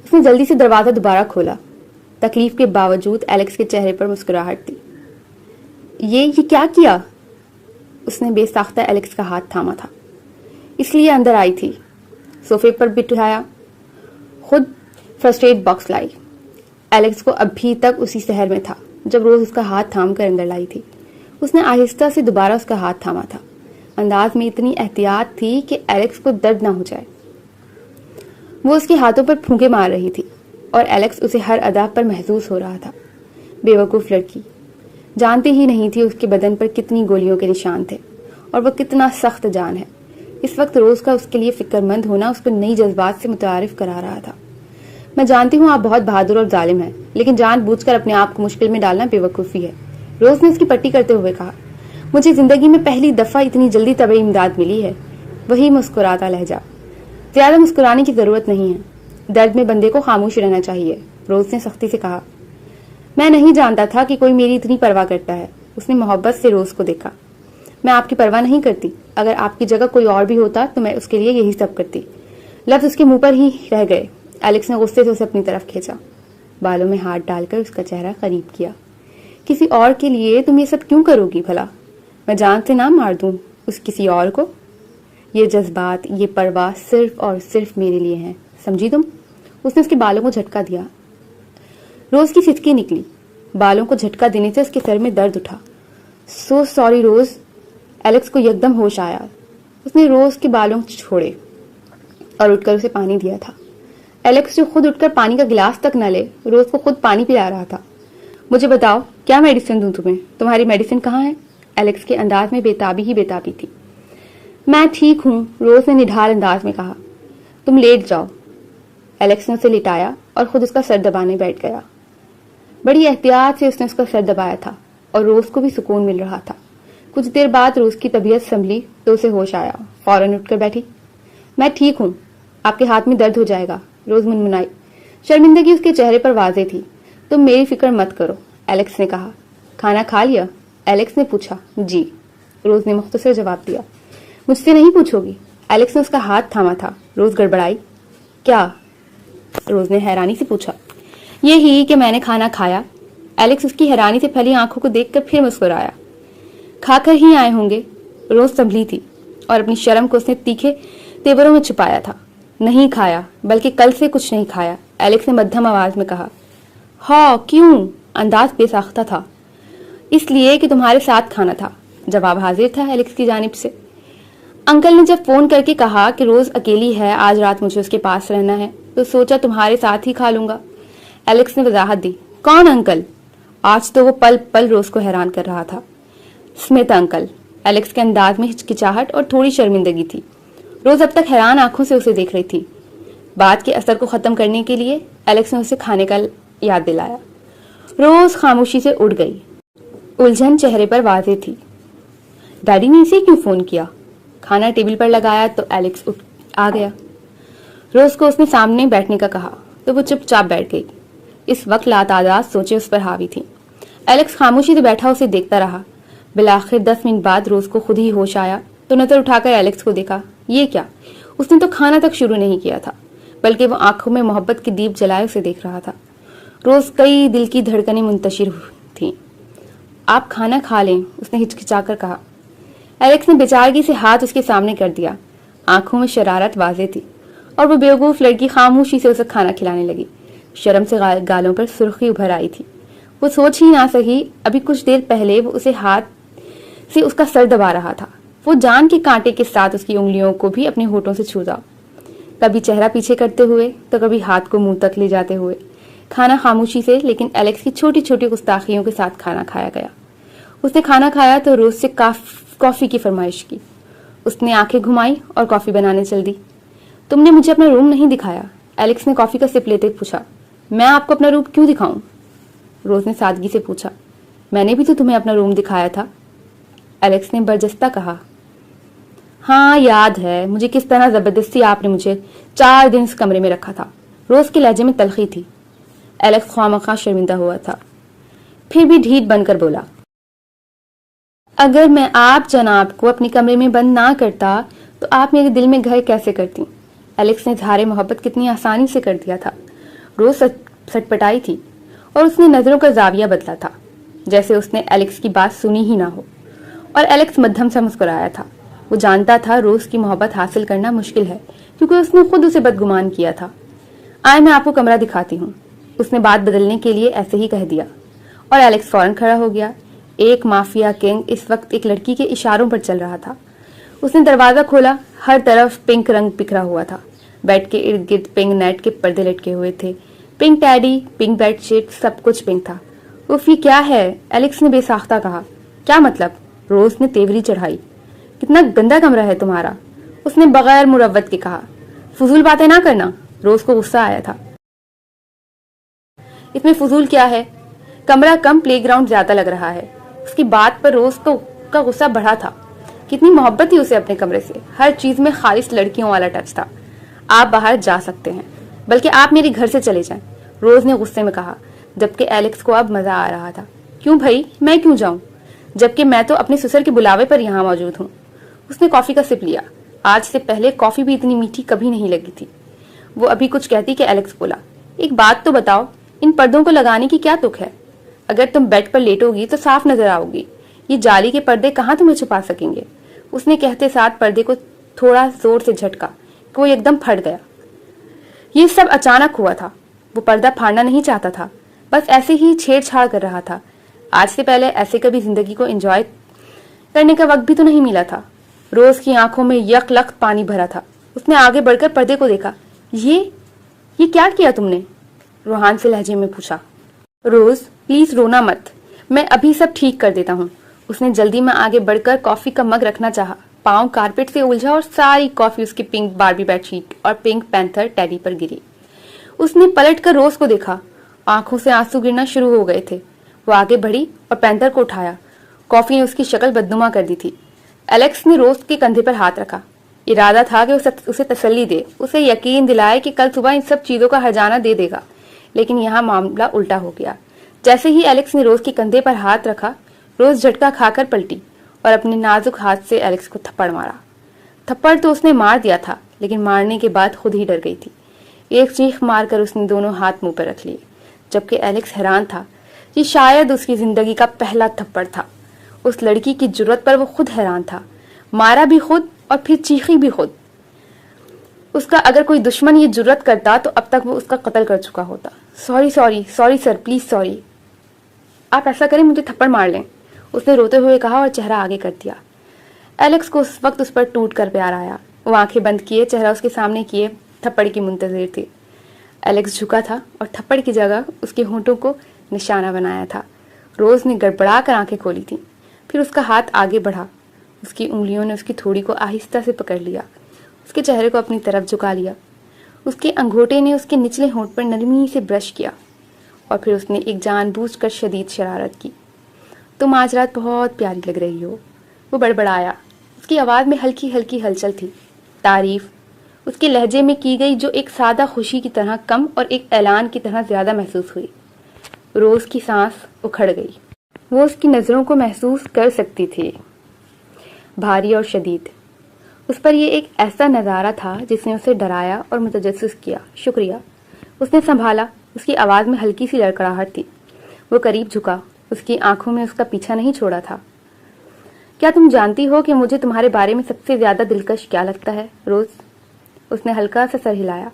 اس نے جلدی سے دروازہ دوبارہ کھولا۔ تکلیف کے باوجود ایلیکس کے چہرے پر مسکراہٹ تھی۔ یہ کیا کیا؟ اس نے بے ساختہ ایلیکس کا ہاتھ تھاما تھا، اس لیے اندر آئی تھی۔ صوفے پر بٹھایا، خود فرسٹ ایڈ باکس لائی۔ ایلیکس کو ابھی تک اسی شہر میں تھا جب روز اس کا ہاتھ تھام کر اندر لائی تھی۔ اس نے آہستہ سے دوبارہ اس کا ہاتھ تھاما تھا، انداز میں اتنی احتیاط تھی کہ ایلیکس کو درد نہ ہو جائے۔ وہ اس کے ہاتھوں پر پھونکے مار رہی تھی اور ایلیکس اسے ہر ادا پر محسوس ہو رہا تھا۔ بے وقوف لڑکی، جانتی ہی نہیں تھی اس کے بدن پر کتنی گولیوں کے نشان تھے اور وہ کتنا سخت جان ہے۔ اس وقت روز کا اس کے لیے فکر مند ہونا اس کو نئی جذبات سے متعارف کرا رہا تھا۔ میں جانتی ہوں آپ بہت بہادر اور ظالم ہیں، لیکن جان بوجھ کر اپنے آپ کو مشکل میں ڈالنا بے وقوفی ہے، روز نے اس کی پٹی کرتے ہوئے کہا۔ مجھے زندگی میں پہلی دفعہ اتنی جلدی طبی امداد ملی ہے۔ وہی مسکراتا لہجہ۔ زیادہ مسکرانے کی ضرورت نہیں ہے، درد میں بندے کو خاموش رہنا چاہیے، روز نے سختی سے کہا۔ میں نہیں جانتا تھا کہ کوئی میری اتنی پرواہ کرتا ہے، اس نے محبت سے روز کو دیکھا۔ میں آپ کی پرواہ نہیں کرتی، اگر آپ کی جگہ کوئی اور بھی ہوتا تو میں اس کے لیے یہی سب کرتی۔ لفظ اس کے منہ پر ہی رہ گئے۔ ایلیکس نے غصے سے اسے اپنی طرف کھینچا، بالوں میں ہاتھ ڈال کر اس کا چہرہ قریب کیا۔ کسی اور کے لیے تم یہ سب کیوں کرو گی بھلا؟ میں جان سے نہ مار دوں اس کسی اور کو؟ یہ جذبات، یہ پرواہ صرف اور صرف میرے لیے ہیں، سمجھی تم؟ اس نے اس کے بالوں کو جھٹکا دیا۔ روز کی سچکی نکلی۔ بالوں کو جھٹکا دینے سے اس کے سر میں درد اٹھا۔ سو سوری روز۔ ایلیکس کو یکدم ہوش آیا۔ اس نے روز کے بالوں چھوڑے اور اٹھ کر اسے پانی دیا تھا۔ ایلیکس جو خود اٹھ کر پانی کا گلاس تک نہ لے، روز کو خود پانی پلا رہا تھا۔ مجھے بتاؤ، کیا میڈیسن دوں تمہیں؟ تمہاری میڈیسن کہاں ہے؟ ایلیکس کے انداز میں بےتابی ہی بےتابی تھی۔ میں ٹھیک ہوں، روز نے نڈھال انداز میں کہا۔ تم لیٹ جاؤ۔ ایلیکس نے اسے لٹایا اور خود اس کا سر دبانے بیٹھ گیا۔ بڑی احتیاط سے اس نے اس کا سر دبایا تھا اور روز کو بھی سکون مل رہا تھا۔ کچھ دیر بعد روز کی طبیعت سنبھلی تو اسے ہوش آیا، فوراً اٹھ کر بیٹھی۔ میں ٹھیک ہوں، آپ کے ہاتھ میں درد ہو جائے گا، روز منمنائی۔ شرمندگی اس کے چہرے پر واضح تھی۔ تم میری فکر مت کرو، ایلیکس نے کہا۔ کھانا کھا لیا؟ ایلیکس نے پوچھا۔ جی، روز نے مختصر جواب دیا۔ مجھ سے نہیں پوچھو گی؟ ایلیکس نے اس کا ہاتھ تھاما تھا۔ روز گڑبڑائی۔ کیا؟ روز نے حیرانی سے پوچھا۔ یہی کہ میں نے کھانا کھایا۔ ایلیکس اس کی حیرانی سے پھیلی آنکھوں کو دیکھ کر پھر مسکرایا۔ کھا کر ہی آئے ہوں گے، روز سنبھلی تھی اور اپنی شرم کو اس نے تیکھے تیوروں میں چھپایا تھا۔ نہیں کھایا، بلکہ کل سے کچھ نہیں کھایا، ایلیکس نے مدھم آواز میں کہا۔ ہاں، کیوں؟ انداز بے ساختہ تھا۔ اس لیے کہ تمہارے ساتھ کھانا تھا، جواب حاضر تھا ایلیکس کی جانب سے۔ انکل نے جب فون کر کے کہا کہ روز اکیلی ہے، آج رات مجھے اس کے پاس رہنا ہے، تو سوچا تمہارے ساتھ ہی کھا لوں گا، ایلیکس نے وضاحت دی۔ کون انکل؟ آج تو وہ پل پل روز کو حیران کر رہا تھا۔ Smith uncle. ایلیکس کے انداز میں ہچکچاہٹ اور تھوڑی شرمندگی تھی۔ روز اب تک حیران آنکھوں سے اسے دیکھ رہی تھی۔ بات کے اثر کو ختم کرنے کے لیے ایلیکس نے اسے کھانے کا یاد دلایا۔ روز خاموشی سے اٹھ گئی، الجھن چہرے پر واضح تھی۔ ڈیڈی نے اسے کیوں فون کیا؟ کھانا ٹیبل پر لگایا تو ایلیکس اٹھ آ گیا۔ روز کو اس نے سامنے بیٹھنے کا کہا تو وہ چپ چاپ بیٹھ گئی۔ اس وقت لاتعداد سوچیں اس پر حاوی تھیں۔ ایلیکس خاموشی سے بیٹھا اسے دیکھتا رہا۔ بالآخر 10 منٹ بعد روز کو خود ہی ہوش آیا تو نظر اٹھا کر ایلیکس کو دیکھا۔ یہ کیا؟ اس نے تو کھانا تک شروع نہیں کیا تھا، بلکہ وہ آنکھوں میں محبت کے دیپ جلائے اسے دیکھ رہا تھا۔ روز کئی دل کی دھڑکنیں منتشر تھیں۔ آپ کھانا کھا لیں، اس نے ہچکچا کر کہا۔ ایلیکس نے بیچارگی سے ہاتھ اس کے سامنے کر دیا۔ آنکھوں میں شرارت واضح تھی اور وہ بیوقوف لڑکی خاموشی سے اسے کھانا کھلانے لگی۔ شرم سے گالوں پر سرخی ابھر آئی تھی۔ وہ سوچ ہی نہ سکی، ابھی کچھ دیر پہلے وہ اسے ہاتھ سے اس کا سر دبا رہا تھا۔ وہ جان کے کانٹے کے ساتھ اس کی انگلیوں کو بھی اپنے ہونٹوں سے چھوتا، کبھی چہرہ پیچھے کرتے ہوئے تو کبھی ہاتھ کو منہ تک لے جاتے ہوئے۔ کھانا خاموشی سے لیکن الیکس کی چھوٹی چھوٹی گستاخیوں کے ساتھ کھانا کھایا گیا۔ اس نے کھانا کھایا تو روز سے کافی کی فرمائش کی۔ اس نے آنکھیں گھمائی اور کافی بنانے چل دی۔ تم نے مجھے اپنا روم نہیں دکھایا، الیکس نے کافی کا سپ لیتے پوچھا۔ میں آپ کو اپنا روم کیوں دکھاؤں؟ روز نے سادگی سے پوچھا۔ میں نے بھی تو تمہیں اپنا روم دکھایا تھا، الیکس نے برجستہ کہا۔ ہاں یاد ہے مجھے کس طرح زبردستی آپ نے مجھے 4 دن اس کمرے میں رکھا تھا۔ روز کے لہجے میں تلخی تھی۔ الیکس خواہ شرمندہ ہوا تھا، پھر بھی ڈھیٹ بن کر بولا، اگر میں آپ جناب کو اپنے کمرے میں بند نہ کرتا تو آپ میرے دل میں گھر کیسے کرتی؟ الیکس نے اظہار محبت کتنی آسانی سے کر دیا تھا۔ روز سٹپٹائی تھی اور اس نے نظروں کا زاویہ بدلا تھا، جیسے اس نے الیکس کی بات سنی ہی نہ ہو، اور الیکس مدھم سے مسکرایا تھا۔ وہ جانتا تھا روز کی محبت حاصل کرنا مشکل ہے کیونکہ اس نے خود اسے بدگمان کیا تھا۔ آئے میں آپ کو کمرہ دکھاتی ہوں، اس نے بات بدلنے کے لیے ایسے ہی کہہ دیا، اور الیکس فوراً کھڑا ہو گیا۔ ایک مافیا کنگ اس وقت ایک لڑکی کے اشاروں پر چل رہا تھا۔ اس نے دروازہ کھولا، ہر طرف پنک رنگ بکھرا ہوا تھا۔ بیڈ کے ارد گرد پنک نیٹ کے پردے لٹکے ہوئے تھے، pink teddy, pink bed sheet, سب کچھ پنک تھا۔ اف یہ کیا ہے؟ الیکس نے بے ساختہ کہا۔ کیا مطلب؟ روز نے تیوری چڑھائی۔ کتنا گندا کمرہ ہے تمہارا، اس نے بغیر مروت کے کہا۔ فضول باتیں نہ کرنا، روز کو غصہ آیا تھا۔ اس میں فضول کیا ہے؟ کمرہ کم پلے گراؤنڈ زیادہ لگ رہا ہے۔ اس کی بات پر روز کا غصہ بڑھا تھا۔ کتنی محبت تھی اسے اپنے کمرے سے، ہر چیز میں خالص لڑکیوں والا ٹچ تھا۔ آپ باہر جا سکتے ہیں، بلکہ آپ میرے گھر سے چلے جائیں، روز نے غصے میں کہا، جبکہ الیکس کو اب مزہ آ رہا تھا۔ کیوں بھائی، میں کیوں جاؤں، جبکہ میں تو اپنے سسر کے بلاوے پر یہاں موجود ہوں۔ اس نے کافی کا سپ لیا۔ آج سے پہلے کافی بھی اتنی میٹھی کبھی نہیں لگی تھی۔ وہ ابھی کچھ کہتی کہ الیکس بولا، ایک بات تو بتاؤ، ان پردوں کو لگانے کی کیا تک ہے؟ اگر تم بیڈ پر لیٹو گی تو صاف نظر آؤ گی، یہ جالی کے پردے کہاں تمہیں چھپا سکیں گے؟ اس نے کہتے ساتھ پردے کو تھوڑا زور سے جھٹکا کہ وہ ایک دم پھٹ گیا۔ یہ سب اچانک ہوا تھا، وہ پردہ پھاڑنا نہیں چاہتا تھا، بس ایسے ہی چھیڑ چھاڑ کر رہا تھا۔ آج سے پہلے ایسے کبھی زندگی کو انجوائے کرنے کا وقت بھی تو نہیں ملا تھا۔ روز کی آنکھوں میں یک لخت پانی بھرا تھا۔ اس نے آگے بڑھ کر پردے کو دیکھا۔ یہ کیا کیا تم نے؟ روحان سے لہجے میں پوچھا۔ روز پلیز رونا مت، میں ابھی سب ٹھیک کر دیتا ہوں۔ اس نے جلدی میں آگے بڑھ کر کافی کا مگ رکھنا چاہا، پاؤں کارپیٹ سے الجھا اور ساری کافی اس کی پنک باربی بیڈ شیٹ اور پنک پینتھر ٹیڈی پر گری۔ اس نے پلٹ کر روز کو دیکھا، آنکھوں سے آنسو گرنا شروع ہو گئے تھے۔ وہ آگے بڑھی اور پینتھر کو اٹھایا۔ کافی نے اس کی شکل بدنما کر دی تھی۔ الیکس نے روز کے کندھے پر ہاتھ رکھا۔ ارادہ تھا کہ اسے تسلی دے، اسے یقین دلائے کہ کل صبح ان سب چیزوں کا ہرجانہ دے دے گا، لیکن یہاں معاملہ الٹا ہو گیا۔ جیسے ہی الیکس نے روز کے کندھے پر ہاتھ رکھا، روز جھٹکا کھا کر پلٹی اور اپنے نازک ہاتھ سے الیکس کو تھپڑ مارا۔ تھپڑ تو اس نے مار دیا تھا، لیکن مارنے کے بعد خود ہی ڈر گئی تھی۔ ایک چیخ مار کر اس نے دونوں ہاتھ منہ پر رکھ لیے، جبکہ الیکس حیران تھا۔ یہ شاید اس کی زندگی کا پہلا تھپڑ تھا۔ اس لڑکی کی جرأت پر وہ خود حیران تھا، مارا بھی خود اور پھر چیخی بھی خود۔ اس کا اگر کوئی دشمن یہ جرأت کرتا تو اب تک وہ اس کا قتل کر چکا ہوتا۔ سوری سر، پلیز سوری، آپ ایسا کریں مجھے تھپڑ مار لیں، اس نے روتے ہوئے کہا اور چہرہ آگے کر دیا۔ الیکس کو اس وقت اس پر ٹوٹ کر پیار آیا۔ وہ آنکھیں بند کیے، چہرہ اس کے سامنے کیے، تھپڑ کی منتظر تھی۔ الیکس جھکا تھا اور تھپڑ کی جگہ اس کے ہونٹوں کو نشانہ بنایا تھا۔ روز نے گڑبڑا کر آنکھیں کھولی تھی، پھر اس کا ہاتھ آگے بڑھا، اس کی انگلیوں نے اس کی تھوڑی کو آہستہ سے پکڑ لیا، اس کے چہرے کو اپنی طرف جھکا لیا۔ اس کے انگوٹے نے اس کے نچلے ہونٹ پر نرمی سے برش کیا اور پھر اس نے ایک جان بوجھ کر شدید شرارت کی۔ تم آج رات بہت پیاری لگ رہی ہو، وہ بڑبڑایا۔ اس کی آواز میں ہلکی ہلکی ہلچل تھی۔ تعریف اس کے لہجے میں کی گئی جو ایک سادہ خوشی کی طرح کم اور ایک اعلان کی طرح زیادہ محسوس ہوئی۔ روز کی سانس اکھڑ گئی۔ وہ اس کی نظروں کو محسوس کر سکتی تھی، بھاری اور شدید۔ اس پر یہ ایک ایسا نظارہ تھا جس نے اسے ڈرایا اور متجسس کیا۔ شکریہ، اس نے سنبھالا۔ اس کی آواز میں ہلکی سی لڑکڑاہٹ تھی۔ وہ قریب جھکا، اس کی آنکھوں میں اس کا پیچھا نہیں چھوڑا تھا۔ کیا تم جانتی ہو کہ مجھے تمہارے بارے میں سب سے زیادہ دلکش کیا لگتا ہے روز؟ اس نے ہلکا سا سر ہلایا۔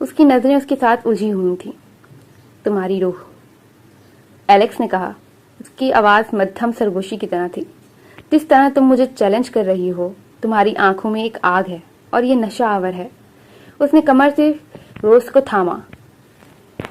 اس کی نظریں اس کے ساتھ الجھی ہوئی تھیں۔ تمہاری روح، الیکس نے کہا۔ اس کی آواز مدھم سرگوشی کی طرح تھی۔ جس طرح تم مجھے چیلنج کر رہی ہو، تمہاری آنکھوں میں ایک آگ ہے اور یہ نشہ آور ہے۔ اس نے کمر سے روز کو تھاما۔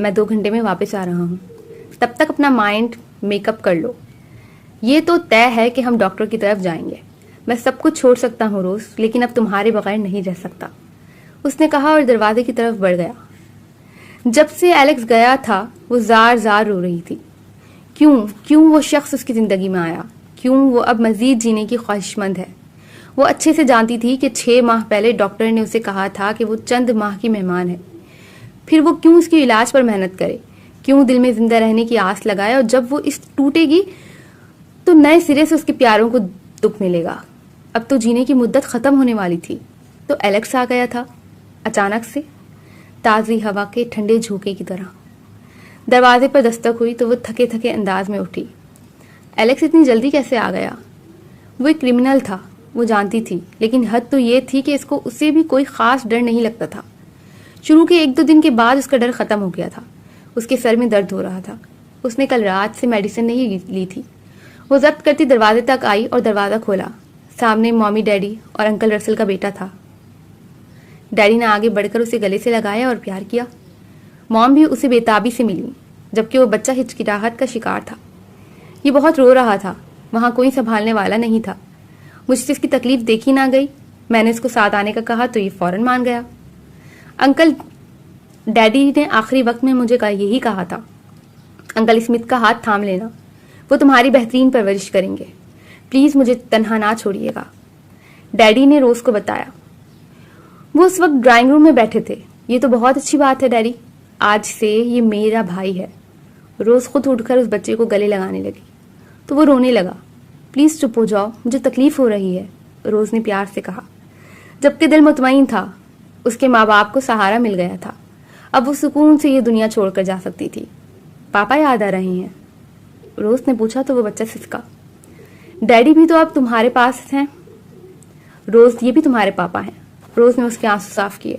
میں 2 گھنٹے میں واپس آ رہا ہوں. تب تک اپنا مائنڈ میک اپ کر لو. یہ تو طے ہے کہ ہم ڈاکٹر کی طرف جائیں گے. میں سب کچھ چھوڑ سکتا ہوں روز، لیکن اب تمہارے بغیر نہیں رہ سکتا، اس نے کہا اور دروازے کی طرف بڑھ گیا. جب سے ایلیکس گیا تھا وہ زار زار رو رہی تھی. کیوں وہ شخص اس کی زندگی میں آیا؟ کیوں وہ اب مزید جینے کی خواہش مند ہے؟ وہ اچھے سے جانتی تھی کہ 6 ماہ پہلے ڈاکٹر نے اسے کہا تھا کہ وہ چند ماہ کی مہمان ہے. پھر وہ کیوں اس کے علاج پر محنت کرے؟ کیوں دل میں زندہ رہنے کی آس لگائے؟ اور جب وہ اس ٹوٹے گی تو نئے سرے سے اس کے پیاروں کو دکھ ملے گا. اب تو جینے کی مدت ختم ہونے والی تھی. تو ایلیکس آ گیا تھا اچانک سے، تازی ہوا کے ٹھنڈے جھونکے کی طرح. دروازے پر دستک ہوئی تو وہ تھکے تھکے انداز میں اٹھی. ایلیکس اتنی جلدی کیسے آ گیا؟ وہ ایک کرمنل تھا، وہ جانتی تھی، لیکن حد تو یہ تھی کہ اسے بھی کوئی خاص ڈر نہیں لگتا تھا. شروع کے 1-2 دن کے بعد اس کا ڈر ختم ہو گیا تھا. اس کے سر میں درد ہو رہا تھا. اس نے کل رات سے میڈیسن نہیں لی تھی. وہ ضبط کرتی دروازے تک آئی اور دروازہ کھولا. سامنے مامی، ڈیڈی اور انکل رسل کا بیٹا تھا. ڈیڈی نے آگے بڑھ کر اسے گلے سے لگایا اور پیار کیا. مام بھی اسے بےتابی سے ملی، جبکہ وہ بچہ ہچکچاہٹ کا شکار تھا. یہ بہت رو رہا تھا. وہاں کوئی سنبھالنے والا نہیں تھا. مجھ سے اس کی تکلیف دیکھی نہ گئی. میں نے اس کو ساتھ آنے کا کہا تو یہ فوراً مان گیا. انکل، ڈیڈی نے آخری وقت میں مجھے یہی کہا تھا. انکل اسمتھ کا ہاتھ تھام لینا، وہ تمہاری بہترین پرورش کریں گے. پلیز مجھے تنہا نہ چھوڑیے گا، ڈیڈی نے روز کو بتایا. وہ اس وقت ڈرائنگ روم میں بیٹھے تھے. یہ تو بہت اچھی بات ہے ڈیڈی، آج سے یہ میرا بھائی ہے. روز خود اٹھ کر اس بچے کو گلے لگانے لگی تو وہ رونے لگا. پلیز چپ ہو جاؤ، مجھے تکلیف ہو رہی ہے، روز نے پیار سے کہا. جبکہ دل مطمئن تھا. اس کے ماں باپ کو سہارا مل گیا تھا. اب وہ سکون سے یہ دنیا چھوڑ کر جا سکتی تھی. پاپا یاد آ رہے ہیں؟ روز نے پوچھا تو وہ بچہ سسکا. ڈیڈی بھی تو اب تمہارے پاس ہیں. روز، یہ بھی تمہارے پاپا ہیں. روز نے اس کے آنسو صاف کیے.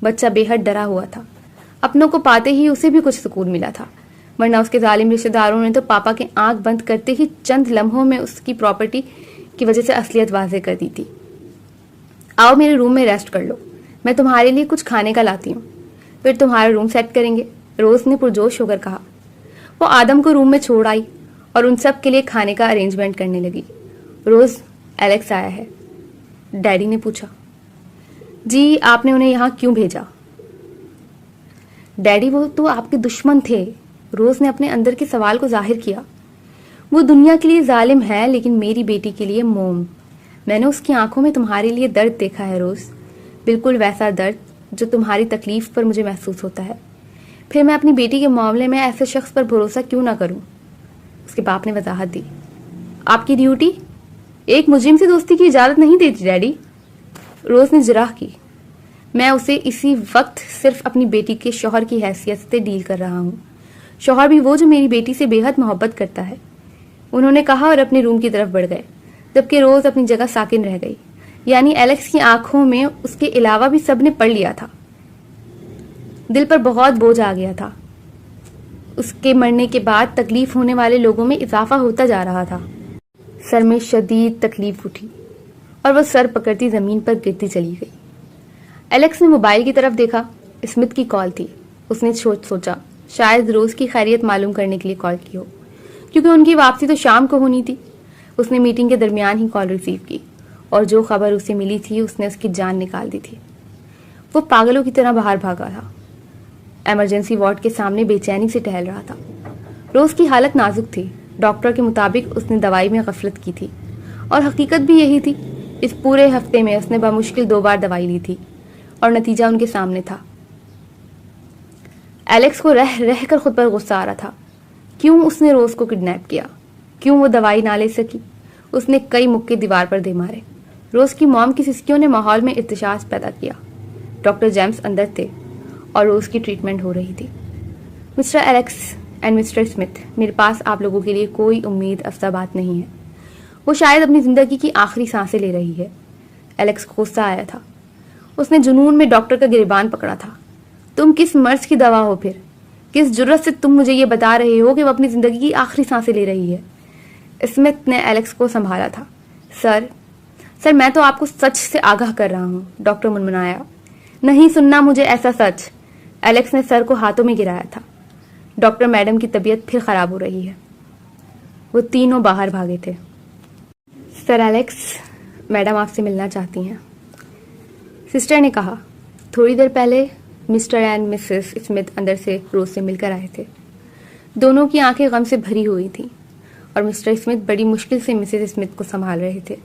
بچہ بے حد ڈرا ہوا تھا. اپنوں کو پاتے ہی اسے بھی کچھ سکون ملا تھا، ورنہ اس کے ظالم رشتہ داروں نے تو پاپا کے آنکھ بند کرتے ہی چند لمحوں میں اس کی پراپرٹی کی وجہ سے اصلیت واضح کر دی تھی. آؤ میرے روم میں ریسٹ کر لو، میں تمہارے لیے کچھ کھانے کا لاتی ہوں، پھر تمہارا روم سیٹ کریں گے، روز نے پرجوش ہو کر کہا. وہ آدم کو روم میں چھوڑ آئی اور ان سب کے لیے کھانے کا ارینجمنٹ کرنے لگی. روز، ایلیکس آیا ہے؟ ڈیڈی نے پوچھا. جی، آپ نے انہیں یہاں کیوں بھیجا؟ ڈیڈی، وہ تو آپ کے دشمن تھے. روز نے اپنے اندر کے سوال کو ظاہر کیا. وہ دنیا کے لیے ظالم ہے لیکن میری بیٹی کے لیے موم. میں نے اس کی آنکھوں میں تمہارے لیے درد دیکھا ہے روز، بالکل ویسا درد جو تمہاری تکلیف پر مجھے محسوس ہوتا ہے. پھر میں اپنی بیٹی کے معاملے میں ایسے شخص پر بھروسہ کیوں نہ کروں؟ اس کے باپ نے وضاحت دی. آپ کی ڈیوٹی ایک مجرم سے دوستی کی اجازت نہیں دیتی ڈیڈی، روز نے جراح کی. میں اسے اسی وقت صرف اپنی بیٹی کے شوہر کی حیثیت سے ڈیل کر رہا ہوں. شوہر بھی وہ جو میری بیٹی سے بے حد محبت کرتا ہے، انہوں نے کہا اور اپنے روم کی طرف بڑھ گئے، جبکہ روز اپنی جگہ ساکن رہ گئی. یعنی ایلیکس کی آنکھوں میں اس کے علاوہ بھی سب نے پڑھ لیا تھا. دل پر بہت بوجھ آ گیا تھا. اس کے مرنے کے بعد تکلیف ہونے والے لوگوں میں اضافہ ہوتا جا رہا تھا. سر میں شدید تکلیف اٹھی اور وہ سر پکڑتی زمین پر گرتی چلی گئی. ایلیکس نے موبائل کی طرف دیکھا. اسمتھ کی کال تھی. اس نے سوچا شاید روز کی خیریت معلوم کرنے کے لیے کال کی ہو، کیونکہ ان کی واپسی تو شام کو ہونی تھی. اس نے میٹنگ کے درمیان ہی کال ریسیو کی اور جو خبر اسے ملی تھی اس نے اس کی جان نکال دی تھی. وہ پاگلوں کی طرح باہر بھاگا تھا. ایمرجنسی وارڈ کے سامنے بے چینی سے ٹہل رہا تھا. روز کی حالت نازک تھی. ڈاکٹر کے مطابق اس نے دوائی میں غفلت کی تھی اور حقیقت بھی یہی تھی. اس پورے ہفتے میں اس نے بمشکل 2 بار دوائی لی تھی اور نتیجہ ان کے سامنے تھا. ایلیکس کو رہ رہ کر خود پر غصہ آ رہا تھا. کیوں اس نے روز کو کڈنیپ کیا؟ کیوں وہ دوائی نہ لے سکی؟ اس نے کئی مکے دیوار پر دے مارے. روز کی موم کی سسکیوں نے ماحول میں ارتشاش پیدا کیا. ڈاکٹر جیمز اندر تھے اور روز کی ٹریٹمنٹ ہو رہی تھی. Mister Alex and mister Smith, میرے پاس آپ لوگوں کے لیے کوئی امید افزا بات نہیں ہے. وہ شاید اپنی زندگی کی آخری سانسیں لے رہی ہے. ایلیکس کو غصہ آیا تھا. اس نے جنون میں ڈاکٹر کا گریبان پکڑا تھا. تم کس مرض کی دوا ہو؟ پھر کس جرت سے تم مجھے یہ بتا رہے ہو کہ وہ اپنی زندگی کی آخری سانسیں لے رہی ہے؟ اسمتھ نے ایلیکس کو سنبھالا تھا. سر میں تو آپ کو سچ سے آگاہ کر رہا ہوں، ڈاکٹر منمنایا. نہیں سننا مجھے ایسا سچ. ایلیکس نے سر کو ہاتھوں میں گرایا تھا. ڈاکٹر میڈم کی طبیعت پھر خراب ہو رہی ہے۔ وہ تینوں باہر بھاگے تھے۔ سر ایلیکس، میڈم آپ سے ملنا چاہتی ہیں، سسٹر نے کہا۔ تھوڑی دیر پہلے مسٹر اینڈ مسز اسمتھ اندر سے روز سے مل کر آئے تھے۔ دونوں کی آنکھیں غم سے بھری ہوئی تھیں اور مسٹر اسمتھ بڑی مشکل سے مسز اسمتھ کو سنبھال رہے تھے۔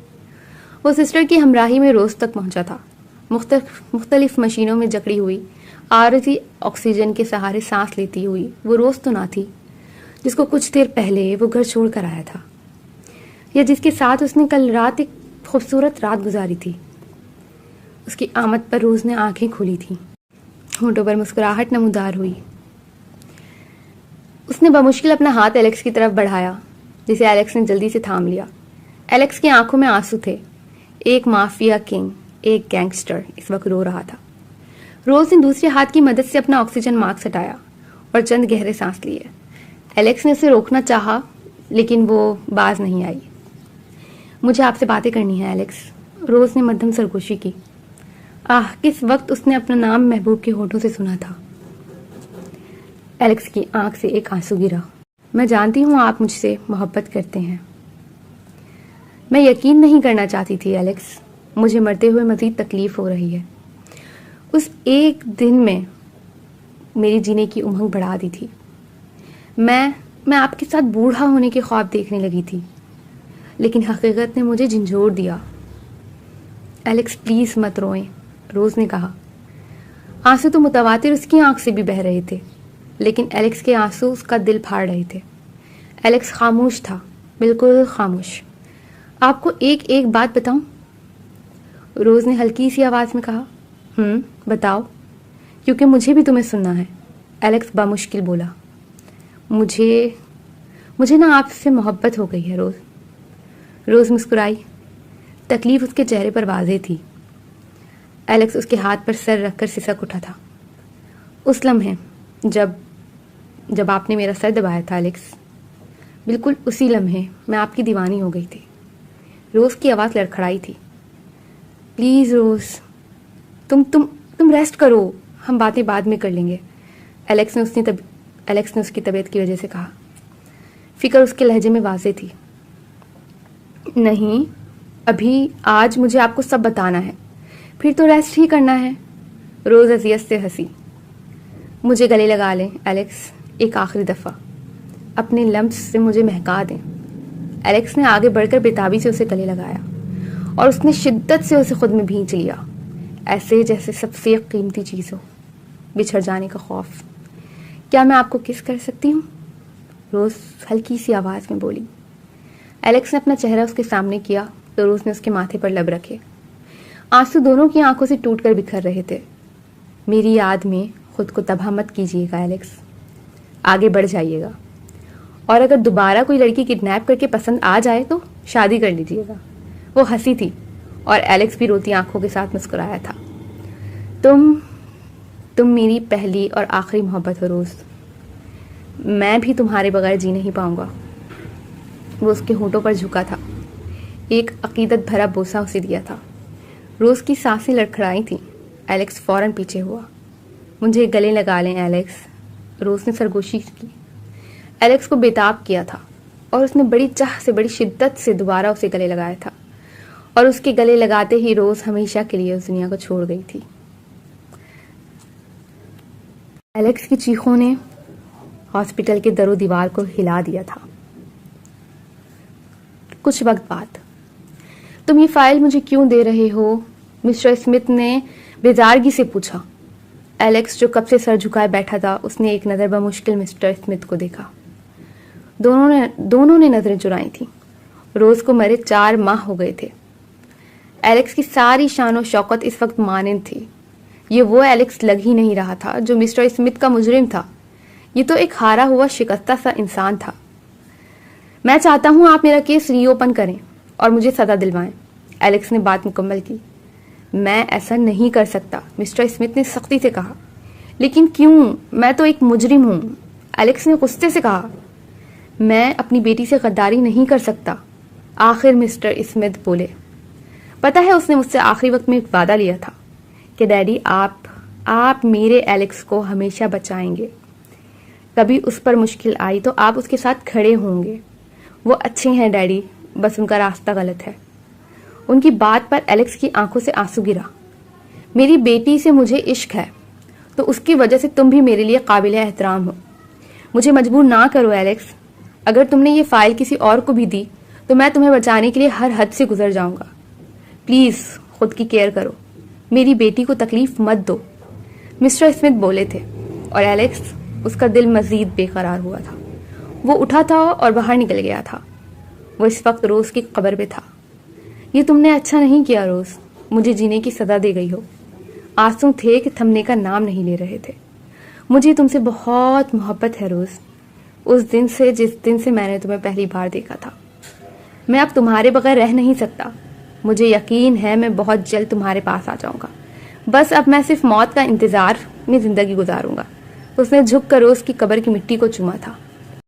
وہ سسٹر کی ہمراہی میں روز تک پہنچا تھا۔ مختلف مشینوں میں جکڑی ہوئی عارضی آکسیجن کے سہارے سانس لیتی ہوئی وہ روز تو نہ تھی جس کو کچھ دیر پہلے وہ گھر چھوڑ کر آیا تھا، یا جس کے ساتھ اس نے کل رات ایک خوبصورت رات گزاری تھی۔ اس کی آمد پر روز نے آنکھیں کھولی تھیں، ہونٹوں پر مسکراہٹ نمودار ہوئی۔ اس نے بمشکل اپنا ہاتھ ایلیکس کی طرف بڑھایا، جسے ایلیکس نے جلدی سے تھام لیا۔ ایلیکس کی آنکھوں میں آنسو تھے۔ ایک مافیا کنگ، ایک گینگسٹر اس وقت رو رہا تھا۔ روز نے دوسرے ہاتھ کی مدد سے اپنا آکسیجن ماسک ہٹایا اور چند گہرے سانس لیے۔ ایلیکس نے اسے روکنا چاہا لیکن وہ باز نہیں آئی۔ مجھے آپ سے باتیں کرنی ہیں ایلیکس، روز نے مدھم سرگوشی کی۔ کس وقت اس نے اپنا نام محبوب کے ہونٹوں سے سنا تھا۔ ایلیکس کی آنکھ سے ایک آنسو گرا۔ میں جانتی ہوں آپ مجھ سے محبت کرتے ہیں۔ میں یقین نہیں کرنا چاہتی تھی ایلیکس، مجھے مرتے ہوئے مزید تکلیف ہو رہی ہے۔ اس ایک دن میں میری جینے کی امنگ بڑھا دی تھی۔ میں آپ کے ساتھ بوڑھا ہونے کے خواب دیکھنے لگی تھی، لیکن حقیقت نے مجھے جھنجھوڑ دیا۔ ایلیکس پلیز مت روئیں، روز نے کہا۔ آنسو تو متواتر اس کی آنکھ سے بھی بہہ رہے تھے، لیکن ایلیکس کے آنسو اس کا دل پھاڑ رہے تھے۔ ایلیکس خاموش تھا، بالکل خاموش۔ آپ کو ایک بات بتاؤں؟ روز نے ہلکی سی آواز میں کہا۔ بتاؤ، کیونکہ مجھے بھی تمہیں سننا ہے، ایلیکس بامشکل بولا۔ مجھے نا آپ سے محبت ہو گئی ہے روز مسکرائی۔ تکلیف اس کے چہرے پر واضح تھی۔ ایلیکس اس کے ہاتھ پر سر رکھ کر سسک اٹھا تھا۔ اس لمحے جب آپ نے میرا سر دبایا تھا ایلیکس، بالکل اسی لمحے میں آپ کی دیوانی ہو گئی تھی۔ روز کی آواز لڑکھڑائی تھی۔ پلیز روز، تم ریسٹ کرو، ہم باتیں بعد میں کر لیں گے، ایلیکس نے اس کی طبیعت کی وجہ سے کہا۔ فکر اس کے لہجے میں واضح تھی۔ نہیں، ابھی آج مجھے آپ کو سب بتانا ہے، پھر تو ریسٹ ہی کرنا ہے۔ روز اذیت سے ہنسی۔ مجھے گلے لگا لیں ایلیکس، ایک آخری دفعہ، اپنے لمس سے مجھے مہکا دیں۔ ایلیکس نے آگے بڑھ کر بےتابی سے اسے گلے لگایا اور اس نے شدت سے اسے خود میں بھینچ لیا، ایسے جیسے سب سے قیمتی چیز ہو، بچھڑ جانے کا خوف۔ کیا میں آپ کو کس کر سکتی ہوں؟ روز ہلکی سی آواز میں بولی۔ ایلیکس نے اپنا چہرہ اس کے سامنے کیا تو روز نے اس کے ماتھے پر لب رکھے۔ آنسو دونوں کی آنکھوں سے ٹوٹ کر بکھر رہے تھے۔ میری یاد میں خود کو تباہ مت کیجیے گا ایلیکس، آگے بڑھ جائیے گا، اور اگر دوبارہ کوئی لڑکی کڈنیپ کر کے پسند آ جائے تو شادی کر لیجیے گا۔ وہ ہنسی تھی اور ایلیکس بھی روتی آنکھوں کے ساتھ مسکرایا تھا۔ تم میری پہلی اور آخری محبت ہو روز، میں بھی تمہارے بغیر جی نہیں پاؤں گا۔ وہ اس کے ہونٹوں پر جھکا تھا، ایک عقیدت بھرا بوسہ اسے دیا تھا۔ روز کی سانسیں لڑکھڑائی تھیں۔ ایلیکس فوراً پیچھے ہوا۔ مجھے گلے لگا لیں ایلیکس، روز نے سرگوشی کی۔ ایلیکس کو بےتاب کیا تھا اور اس نے بڑی چاہ سے، بڑی شدت سے دوبارہ اسے گلے لگایا تھا، اور اس کے گلے لگاتے ہی روز ہمیشہ کے لیے اس دنیا کو چھوڑ گئی تھی۔ ایلیکس کی چیخوں نے ہاسپٹل کے در و دیوار کو ہلا دیا تھا۔ کچھ وقت بعد، تم یہ فائل مجھے کیوں دے رہے ہو؟ مسٹر اسمتھ نے بیزارگی سے پوچھا۔ ایلیکس جو کب سے سر جھکائے بیٹھا تھا، اس نے ایک نظر بمشکل مسٹر اسمتھ کو دیکھا۔ دونوں نے نظریں چرائیں تھیں۔ روز کو مرے 4 ماہ ہو گئے تھے۔ ایلیکس کی ساری شان و شوکت اس وقت مانند تھی۔ یہ وہ ایلیکس لگ ہی نہیں رہا تھا جو مسٹر اسمتھ کا مجرم تھا۔ یہ تو ایک ہارا ہوا شکستہ سا انسان تھا۔ میں چاہتا ہوں آپ میرا کیس ری اوپن کریں اور مجھے سزا دلوائیں، ایلیکس نے بات مکمل کی۔ میں ایسا نہیں کر سکتا، مسٹر اسمتھ نے سختی سے کہا۔ لیکن کیوں؟ میں تو ایک مجرم ہوں، ایلیکس نے غصے سے کہا۔ میں اپنی بیٹی سے غداری نہیں کر سکتا، آخر مسٹر اسمتھ بولے۔ پتہ ہے اس نے مجھ سے آخری وقت میں ایک وعدہ لیا تھا کہ ڈیڈی آپ میرے ایلیکس کو ہمیشہ بچائیں گے۔ کبھی اس پر مشکل آئی تو آپ اس کے ساتھ کھڑے ہوں گے. وہ اچھے ہیں ڈیڈی، بس ان کا راستہ غلط ہے. ان کی بات پر الیکس کی آنکھوں سے آنسو گرا. میری بیٹی سے مجھے عشق ہے تو اس کی وجہ سے تم بھی میرے لیے قابل احترام ہو. مجھے مجبور نہ کرو الیکس. اگر تم نے یہ فائل کسی اور کو بھی دی تو میں تمہیں بچانے کے لیے ہر حد سے گزر جاؤں گا. پلیز خود کی کیئر کرو، میری بیٹی کو تکلیف مت دو. مسٹر اسمتھ بولے تھے اور الیکس، اس کا دل مزید بے قرار ہوا تھا. وہ اٹھا تھا اور باہر نکل گیا تھا. وہ اس وقت روز کی قبر پہ تھا. یہ تم نے اچھا نہیں کیا روز، مجھے جینے کی سزا دے گئی ہو. آنسو تھے کہ تھمنے کا نام نہیں لے رہے تھے. مجھے تم سے بہت محبت ہے روز، اس دن سے جس دن سے میں نے تمہیں پہلی بار دیکھا تھا. میں اب تمہارے بغیر رہ نہیں سکتا. مجھے یقین ہے میں بہت جلد تمہارے پاس آ جاؤں گا. بس اب میں صرف موت کا انتظار میں زندگی گزاروں گا. اس نے جھک کر روز کی قبر کی مٹی کو چوما تھا.